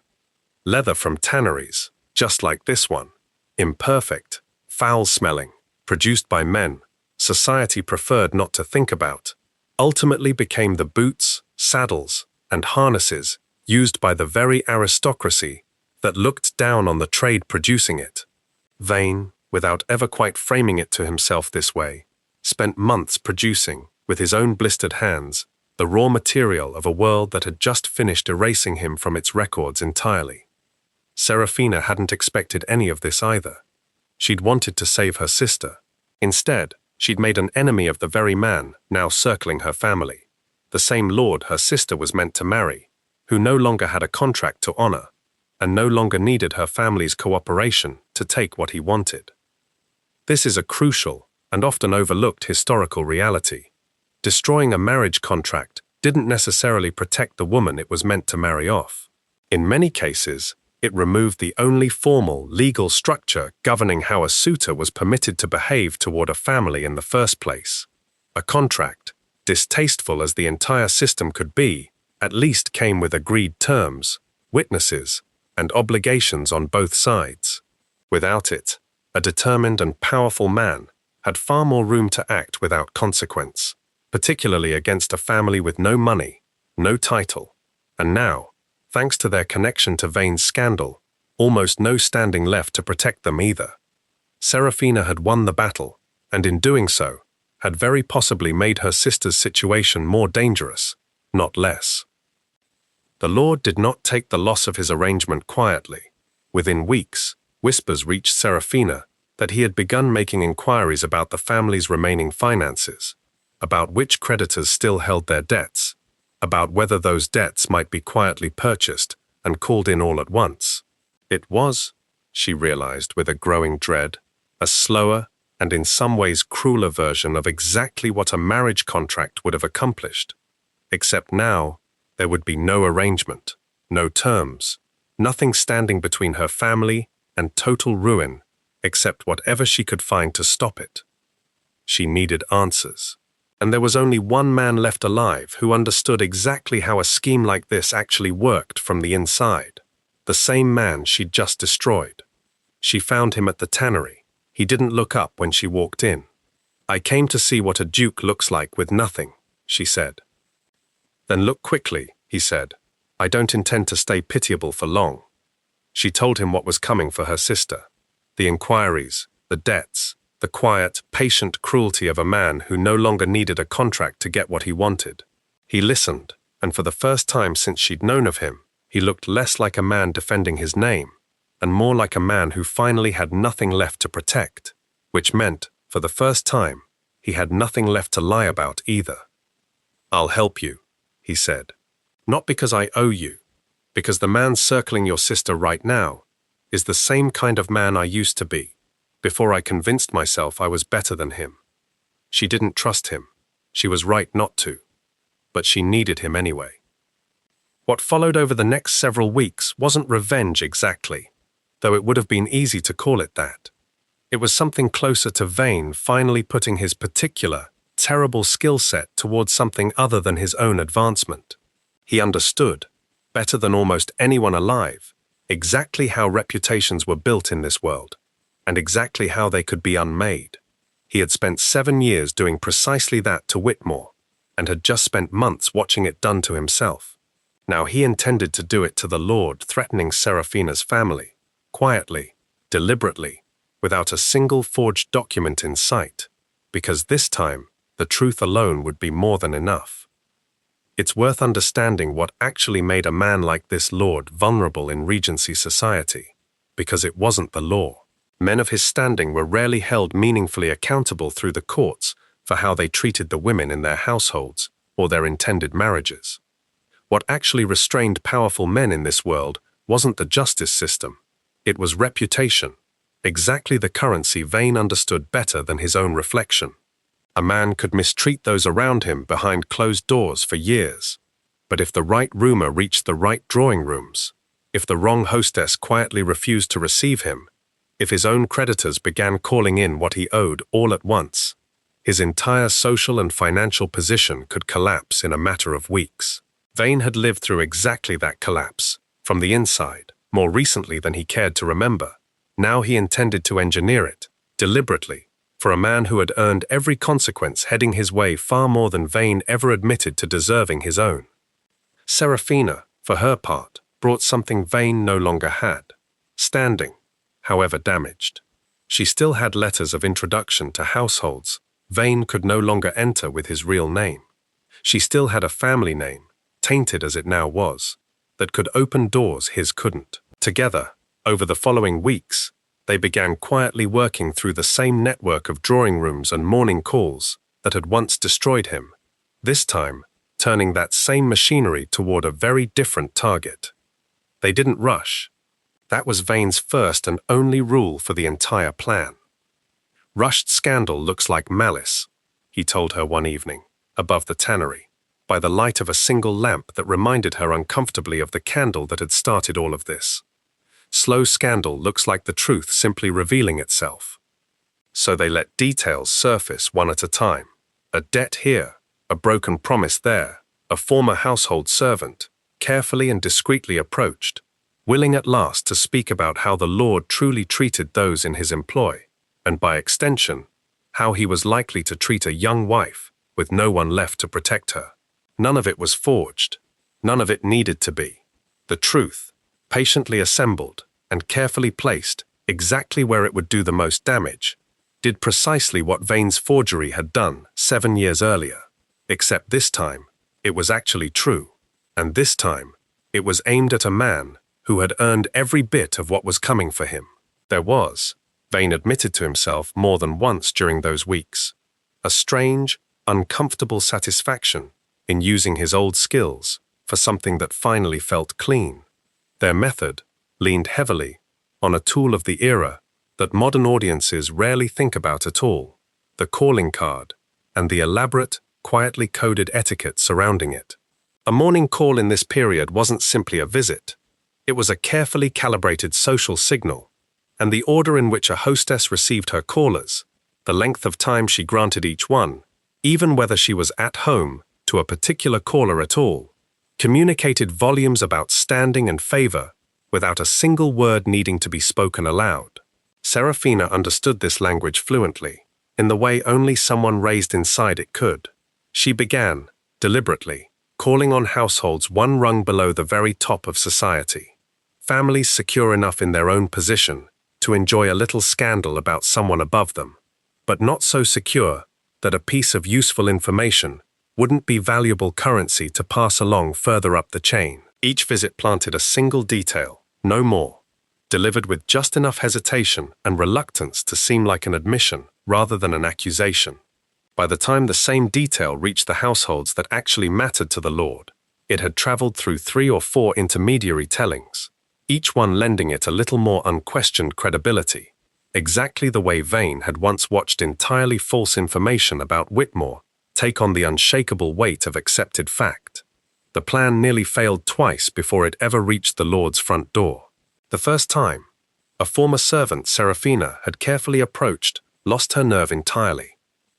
Leather from tanneries, just like this one, imperfect, foul-smelling, produced by men, society preferred not to think about, ultimately became the boots, saddles, and harnesses used by the very aristocracy that looked down on the trade producing it. Vane, without ever quite framing it to himself this way, spent months producing, with his own blistered hands, the raw material of a world that had just finished erasing him from its records entirely. Serafina hadn't expected any of this either. She'd wanted to save her sister. Instead, she'd made an enemy of the very man now circling her family, the same lord her sister was meant to marry, who no longer had a contract to honor, and no longer needed her family's cooperation to take what he wanted. This is a crucial and often overlooked historical reality. Destroying a marriage contract didn't necessarily protect the woman it was meant to marry off. In many cases, it removed the only formal, legal structure governing how a suitor was permitted to behave toward a family in the first place. A contract, distasteful as the entire system could be, at least came with agreed terms, witnesses, and obligations on both sides. Without it, a determined and powerful man had far more room to act without consequence, particularly against a family with no money, no title, and now, thanks to their connection to Vane's scandal, almost no standing left to protect them either. Serafina had won the battle, and in doing so, had very possibly made her sister's situation more dangerous, not less. The Lord did not take the loss of his arrangement quietly. Within weeks, Whispers reached Serafina that he had begun making inquiries about the family's remaining finances, about which creditors still held their debts, about whether those debts might be quietly purchased and called in all at once. It was, she realized with a growing dread, a slower and in some ways crueler version of exactly what a marriage contract would have accomplished. Except now, there would be no arrangement, no terms, nothing standing between her family and total ruin, except whatever she could find to stop it. She needed answers, and there was only one man left alive who understood exactly how a scheme like this actually worked from the inside, the same man she'd just destroyed. She found him at the tannery. He didn't look up when she walked in. "I came to see what a duke looks like with nothing," she said. "Then look quickly," he said. "I don't intend to stay pitiable for long." She told him what was coming for her sister. The inquiries, the debts, the quiet, patient cruelty of a man who no longer needed a contract to get what he wanted. He listened, and for the first time since she'd known of him, he looked less like a man defending his name, and more like a man who finally had nothing left to protect, which meant, for the first time, he had nothing left to lie about either. "I'll help you," he said. "Not because I owe you, because the man circling your sister right now is the same kind of man I used to be, before I convinced myself I was better than him." She didn't trust him. She was right not to. But she needed him anyway. What followed over the next several weeks wasn't revenge exactly, though it would have been easy to call it that. It was something closer to Vane finally putting his particular, terrible skill set towards something other than his own advancement. He understood, better than almost anyone alive, exactly how reputations were built in this world, and exactly how they could be unmade. He had spent 7 years doing precisely that to Whitmore, and had just spent months watching it done to himself. Now he intended to do it to the Lord threatening Serafina's family, quietly, deliberately, without a single forged document in sight, because this time the truth alone would be more than enough. It's worth understanding what actually made a man like this lord vulnerable in Regency society, because it wasn't the law. Men of his standing were rarely held meaningfully accountable through the courts for how they treated the women in their households or their intended marriages. What actually restrained powerful men in this world wasn't the justice system. It was reputation, exactly the currency Vane understood better than his own reflection. A man could mistreat those around him behind closed doors for years, but if the right rumor reached the right drawing rooms, if the wrong hostess quietly refused to receive him, if his own creditors began calling in what he owed all at once, his entire social and financial position could collapse in a matter of weeks. Vane had lived through exactly that collapse, from the inside, more recently than he cared to remember. Now he intended to engineer it, deliberately, for a man who had earned every consequence heading his way far more than Vane ever admitted to deserving his own. Serafina, for her part, brought something Vane no longer had, standing, however damaged. She still had letters of introduction to households Vane could no longer enter with his real name. She still had a family name, tainted as it now was, that could open doors his couldn't. Together, over the following weeks, they began quietly working through the same network of drawing rooms and morning calls that had once destroyed him, this time turning that same machinery toward a very different target. They didn't rush. That was Vane's first and only rule for the entire plan. "Rushed scandal looks like malice," he told her one evening, above the tannery, by the light of a single lamp that reminded her uncomfortably of the candle that had started all of this. "Slow scandal looks like the truth simply revealing itself." So they let details surface one at a time. A debt here, a broken promise there, a former household servant, carefully and discreetly approached, willing at last to speak about how the Lord truly treated those in his employ, and by extension, how he was likely to treat a young wife with no one left to protect her. None of it was forged. None of it needed to be. The truth, patiently assembled and carefully placed exactly where it would do the most damage, did precisely what Vane's forgery had done 7 years earlier, except this time it was actually true, and this time it was aimed at a man who had earned every bit of what was coming for him. There was, Vane admitted to himself more than once during those weeks, a strange, uncomfortable satisfaction in using his old skills for something that finally felt clean. Their method leaned heavily on a tool of the era that modern audiences rarely think about at all, the calling card, and the elaborate, quietly coded etiquette surrounding it. A morning call in this period wasn't simply a visit. It was a carefully calibrated social signal, and the order in which a hostess received her callers, the length of time she granted each one, even whether she was at home to a particular caller at all, communicated volumes about standing and favor without a single word needing to be spoken aloud. Serafina understood this language fluently, in the way only someone raised inside it could. She began, deliberately, calling on households one rung below the very top of society. Families secure enough in their own position to enjoy a little scandal about someone above them, but not so secure that a piece of useful information wouldn't be valuable currency to pass along further up the chain. Each visit planted a single detail, no more, delivered with just enough hesitation and reluctance to seem like an admission rather than an accusation. By the time the same detail reached the households that actually mattered to the Lord, it had traveled through 3 or 4 intermediary tellings, each one lending it a little more unquestioned credibility, exactly the way Vane had once watched entirely false information about Whitmore take on the unshakable weight of accepted fact. The plan nearly failed twice before it ever reached the Lord's front door. The first time, a former servant, Serafina, had carefully approached, lost her nerve entirely,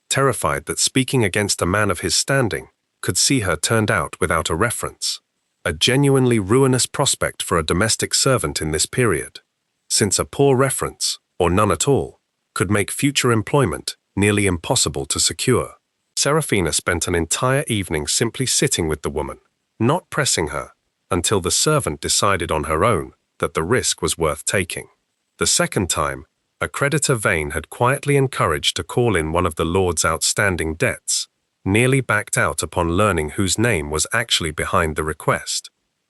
terrified that speaking against a man of his standing could see her turned out without a reference. A genuinely ruinous prospect for a domestic servant in this period, since a poor reference, or none at all, could make future employment nearly impossible to secure. Serafina spent an entire evening simply sitting with the woman, not pressing her, until the servant decided on her own that the risk was worth taking. The second time, a creditor Vane had quietly encouraged to call in one of the Lord's outstanding debts, nearly backed out upon learning whose name was actually behind the request,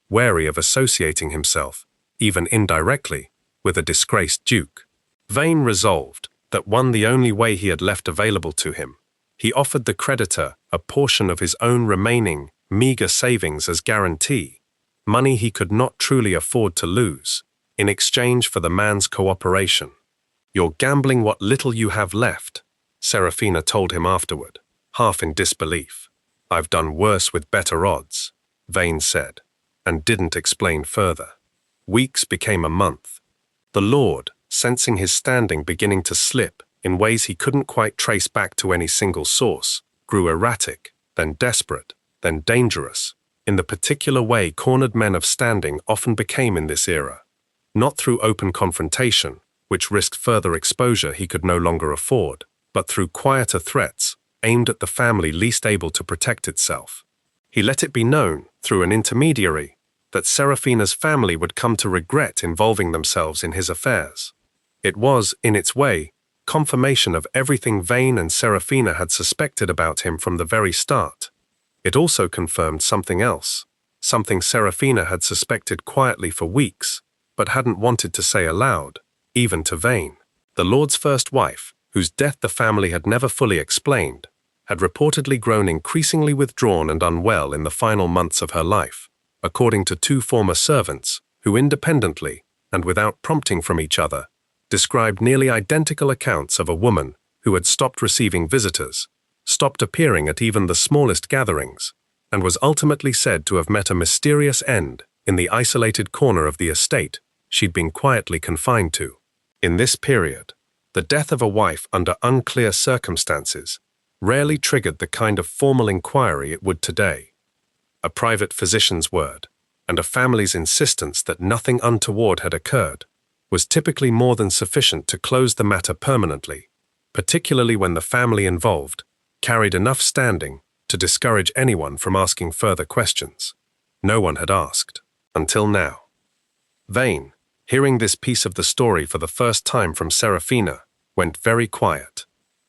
wary of associating himself, even indirectly, with a disgraced duke. Vane resolved that the only way he had left available to him, he offered the creditor a portion of his own remaining, meager savings as guarantee, money he could not truly afford to lose, in exchange for the man's cooperation. "You're gambling what little you have left," Serafina told him afterward, half in disbelief. "I've done worse with better odds," Vane said, and didn't explain further. Weeks became a month. The Lord, sensing his standing beginning to slip in ways he couldn't quite trace back to any single source, grew erratic, then desperate, then dangerous, in the particular way cornered men of standing often became in this era, not through open confrontation, which risked further exposure he could no longer afford, but through quieter threats aimed at the family least able to protect itself. He let it be known, through an intermediary, that Serafina's family would come to regret involving themselves in his affairs. It was, in its way, confirmation of everything Vane and Serafina had suspected about him from the very start. It also confirmed something else, something Serafina had suspected quietly for weeks, but hadn't wanted to say aloud, even to Vane. The Lord's first wife, whose death the family had never fully explained, had reportedly grown increasingly withdrawn and unwell in the final months of her life, according to 2 former servants who independently, and without prompting from each other, described nearly identical accounts of a woman who had stopped receiving visitors, stopped appearing at even the smallest gatherings, and was ultimately said to have met a mysterious end in the isolated corner of the estate she'd been quietly confined to. In this period, the death of a wife under unclear circumstances rarely triggered the kind of formal inquiry it would today. A private physician's word, and a family's insistence that nothing untoward had occurred, was typically more than sufficient to close the matter permanently, particularly when the family involved carried enough standing to discourage anyone from asking further questions. No one had asked, until now. Vane, hearing this piece of the story for the first time from Serafina, went very quiet.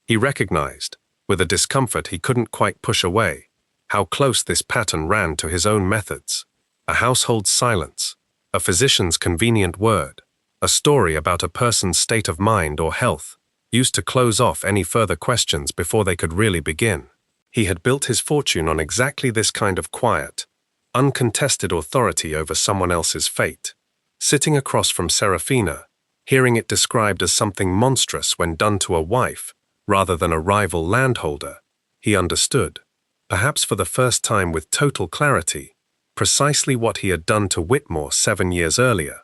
He recognized, with a discomfort he couldn't quite push away, how close this pattern ran to his own methods. A household silence, a physician's convenient word, A story about a person's state of mind or health, used to close off any further questions before they could really begin. He had built his fortune on exactly this kind of quiet, uncontested authority over someone else's fate. Sitting across from Serafina, hearing it described as something monstrous when done to a wife, rather than a rival landholder, he understood, perhaps for the first time with total clarity, precisely what he had done to Whitmore 7 years earlier,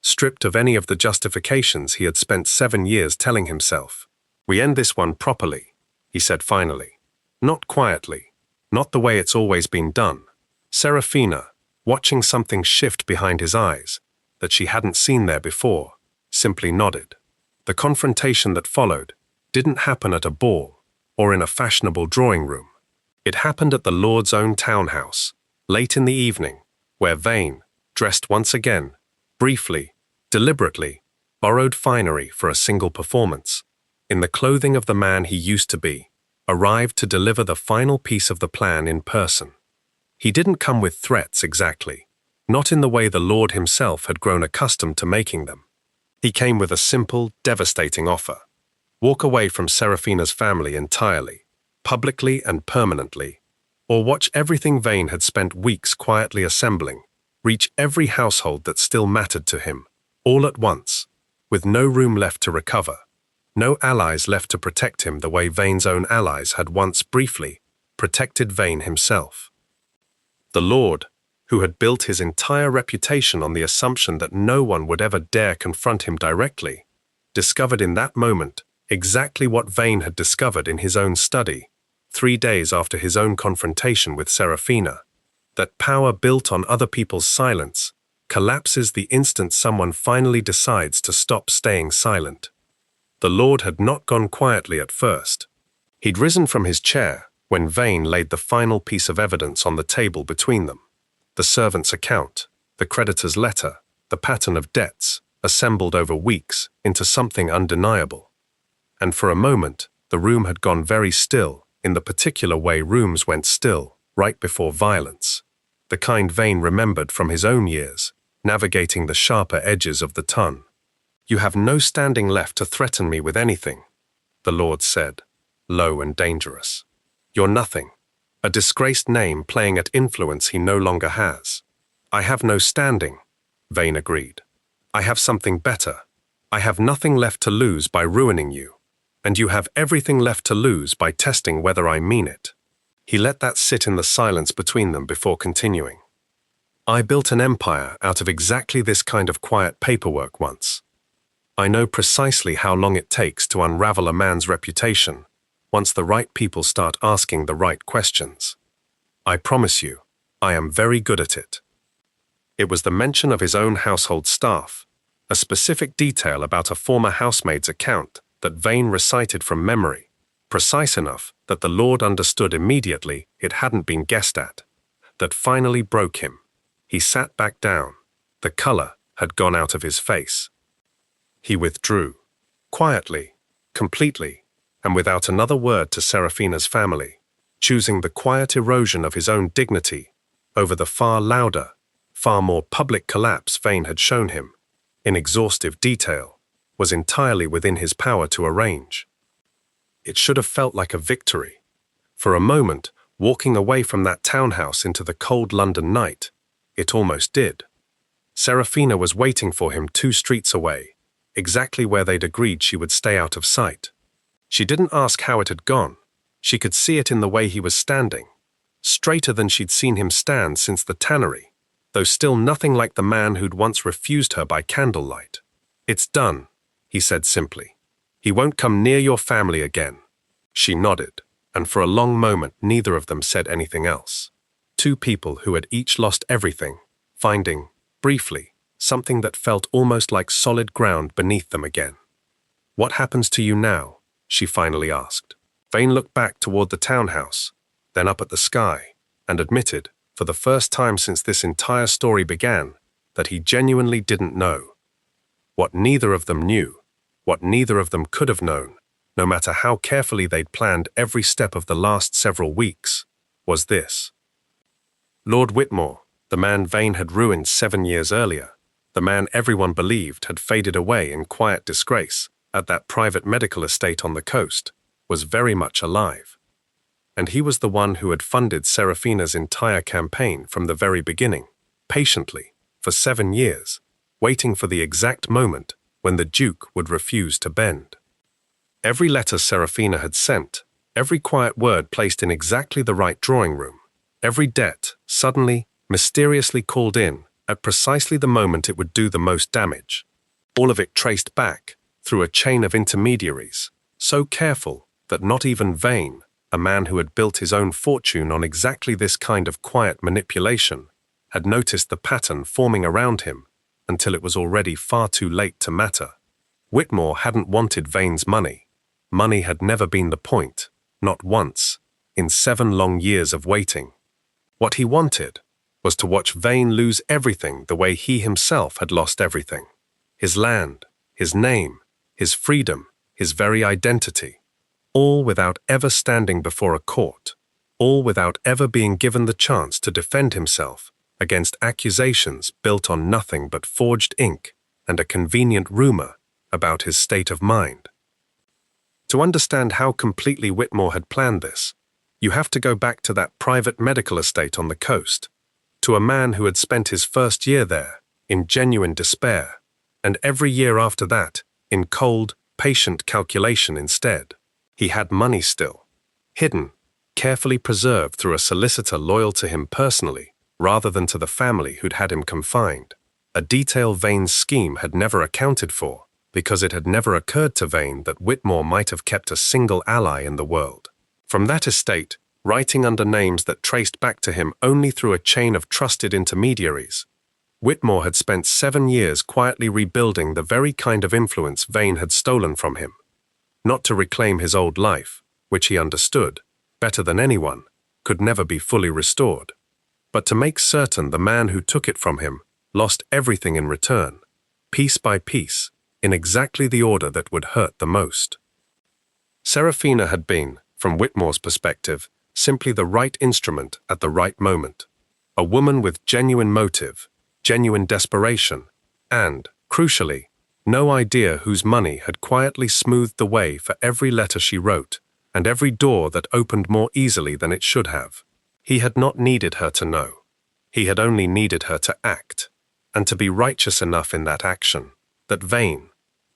stripped of any of the justifications he had spent 7 years telling himself. "We end this one properly," he said finally. Not quietly, not the way it's always been done. Serafina, watching something shift behind his eyes, that she hadn't seen there before, simply nodded. The confrontation that followed didn't happen at a ball or in a fashionable drawing room. It happened at the Lord's own townhouse, late in the evening, where Vane, dressed once again, briefly, deliberately, borrowed finery for a single performance, in the clothing of the man he used to be, arrived to deliver the final piece of the plan in person. He didn't come with threats exactly, not in the way the Lord himself had grown accustomed to making them. He came with a simple, devastating offer. Walk away from Serafina's family entirely, publicly and permanently, or watch everything Vane had spent weeks quietly assembling, reach every household that still mattered to him, all at once, with no room left to recover, no allies left to protect him the way Vane's own allies had once briefly protected Vane himself. The Lord, who had built his entire reputation on the assumption that no one would ever dare confront him directly, discovered in that moment exactly what Vane had discovered in his own study, 3 days after his own confrontation with Serafina, that power built on other people's silence collapses the instant someone finally decides to stop staying silent. The Lord had not gone quietly at first. He'd risen from his chair when Vane laid the final piece of evidence on the table between them. The servant's account, the creditor's letter, the pattern of debts, assembled over weeks into something undeniable. And for a moment, the room had gone very still, in the particular way rooms went still, right before violence, the kind Vane remembered from his own years, navigating the sharper edges of the ton. "You have no standing left to threaten me with anything," the Lord said, low and dangerous. "You're nothing, a disgraced name playing at influence he no longer has." "I have no standing," Vane agreed. "I have something better. I have nothing left to lose by ruining you, and you have everything left to lose by testing whether I mean it." He let that sit in the silence between them before continuing. "I built an empire out of exactly this kind of quiet paperwork once. I know precisely how long it takes to unravel a man's reputation once the right people start asking the right questions. I promise you, I am very good at it." It was the mention of his own household staff, a specific detail about a former housemaid's account that Vane recited from memory, precise enough that the Lord understood immediately it hadn't been guessed at, that finally broke him. He sat back down. The color had gone out of his face. He withdrew, quietly, completely, and without another word to Serafina's family, choosing the quiet erosion of his own dignity over the far louder, far more public collapse Vane had shown him, in exhaustive detail, was entirely within his power to arrange. It should have felt like a victory. For a moment, walking away from that townhouse into the cold London night, it almost did. Serafina was waiting for him 2 streets away, exactly where they'd agreed she would stay out of sight. She didn't ask how it had gone. She could see it in the way he was standing, straighter than she'd seen him stand since the tannery, though still nothing like the man who'd once refused her by candlelight. "It's done," he said simply. "He won't come near your family again." She nodded, and for a long moment neither of them said anything else. 2 people who had each lost everything, finding, briefly, something that felt almost like solid ground beneath them again. "What happens to you now?" she finally asked. Vane looked back toward the townhouse, then up at the sky, and admitted, for the first time since this entire story began, that he genuinely didn't know. What neither of them knew, what neither of them could have known, no matter how carefully they'd planned every step of the last several weeks, was this. Lord Whitmore, the man Vane had ruined 7 years earlier, the The man everyone believed had faded away in quiet disgrace at that private medical estate on the coast, was very much alive. And he was the one who had funded Serafina's entire campaign from the very beginning, patiently, for 7 years, waiting for the exact moment when the Duke would refuse to bend. Every letter Serafina had sent, every quiet word placed in exactly the right drawing room, every debt suddenly, mysteriously called in at precisely the moment it would do the most damage, all of it traced back through a chain of intermediaries, so careful that not even Vane, a man who had built his own fortune on exactly this kind of quiet manipulation, had noticed the pattern forming around him until it was already far too late to matter. Whitmore hadn't wanted Vane's money. Money had never been the point, not once, in 7 long years of waiting. What he wanted was to watch Vane lose everything the way he himself had lost everything. His land, his name, his freedom, his very identity. All without ever standing before a court. All without ever being given the chance to defend himself against accusations built on nothing but forged ink and a convenient rumor about his state of mind. To understand how completely Whitmore had planned this, you have to go back to that private medical estate on the coast, to a man who had spent his first year there in genuine despair, and every year after that in cold, patient calculation instead. He had money still, hidden, carefully preserved through a solicitor loyal to him personally, rather than to the family who'd had him confined. A detail Vane's scheme had never accounted for, because it had never occurred to Vane that Whitmore might have kept a single ally in the world. From that estate, writing under names that traced back to him only through a chain of trusted intermediaries, Whitmore had spent 7 years quietly rebuilding the very kind of influence Vane had stolen from him. Not to reclaim his old life, which he understood, better than anyone, could never be fully restored, but to make certain the man who took it from him lost everything in return, piece by piece, in exactly the order that would hurt the most. Serafina had been, from Whitmore's perspective, simply the right instrument at the right moment. A woman with genuine motive, genuine desperation, and, crucially, no idea whose money had quietly smoothed the way for every letter she wrote, and every door that opened more easily than it should have. He had not needed her to know. He had only needed her to act, and to be righteous enough in that action, that Vane,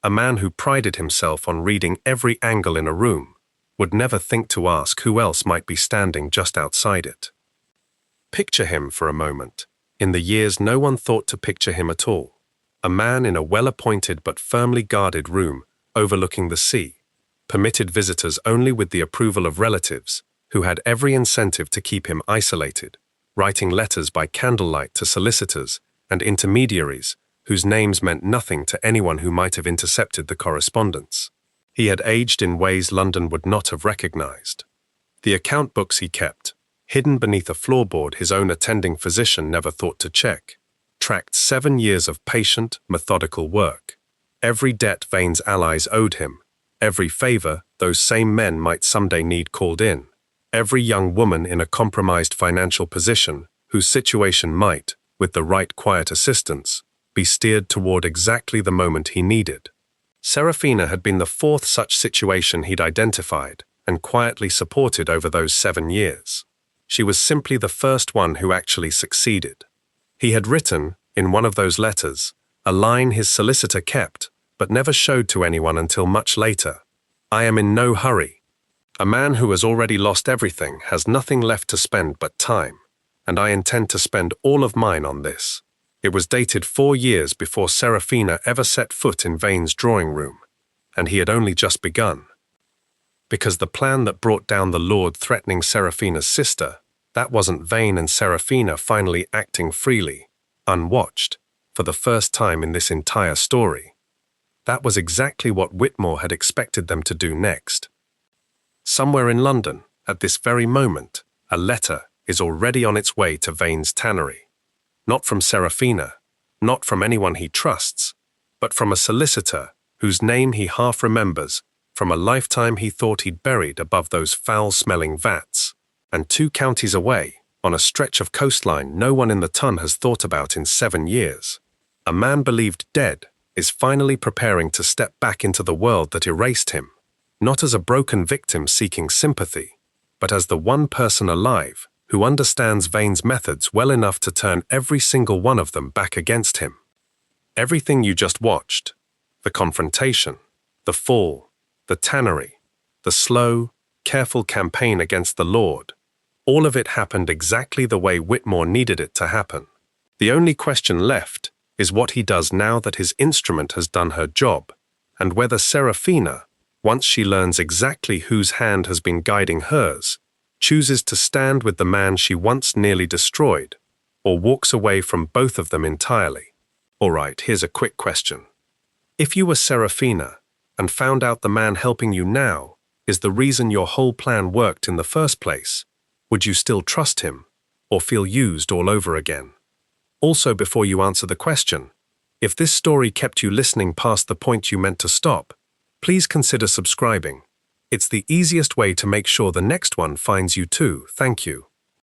a man who prided himself on reading every angle in a room, would never think to ask who else might be standing just outside it. Picture him for a moment, in the years no one thought to picture him at all. A man in a well-appointed but firmly guarded room overlooking the sea, permitted visitors only with the approval of relatives, who had every incentive to keep him isolated, writing letters by candlelight to solicitors and intermediaries whose names meant nothing to anyone who might have intercepted the correspondence. He had aged in ways London would not have recognized. The account books he kept, hidden beneath a floorboard his own attending physician never thought to check, tracked 7 years of patient, methodical work. Every debt Vane's allies owed him, every favor those same men might someday need called in, every young woman in a compromised financial position whose situation might, with the right quiet assistance, be steered toward exactly the moment he needed. Serafina had been the 4th such situation he'd identified and quietly supported over those 7 years. She was simply the first one who actually succeeded. He had written, in one of those letters, a line his solicitor kept, but never showed to anyone until much later. "I am in no hurry. A man who has already lost everything has nothing left to spend but time, and I intend to spend all of mine on this." It was dated 4 years before Serafina ever set foot in Vane's drawing room, and he had only just begun. Because the plan that brought down the Lord threatening Serafina's sister, that wasn't Vane and Serafina finally acting freely, unwatched, for the first time in this entire story. That was exactly what Whitmore had expected them to do next. Somewhere in London, at this very moment, a letter is already on its way to Vane's tannery. Not from Serafina, not from anyone he trusts, but from a solicitor whose name he half remembers from a lifetime he thought he'd buried above those foul-smelling vats, and 2 counties away, on a stretch of coastline no one in the ton has thought about in 7 years. A man believed dead is finally preparing to step back into the world that erased him, not as a broken victim seeking sympathy, but as the one person alive who understands Vane's methods well enough to turn every single one of them back against him. Everything you just watched, the confrontation, the fall, the tannery, the slow, careful campaign against the Lord, all of it happened exactly the way Whitmore needed it to happen. The only question left is what he does now that his instrument has done her job, and whether Serafina, once she learns exactly whose hand has been guiding hers, chooses to stand with the man she once nearly destroyed, or walks away from both of them entirely. All right, here's a quick question. If you were Serafina and found out the man helping you now is the reason your whole plan worked in the first place, would you still trust him or feel used all over again? Also, before you answer the question, if this story kept you listening past the point you meant to stop, please consider subscribing. It's the easiest way to make sure the next one finds you too. Thank you.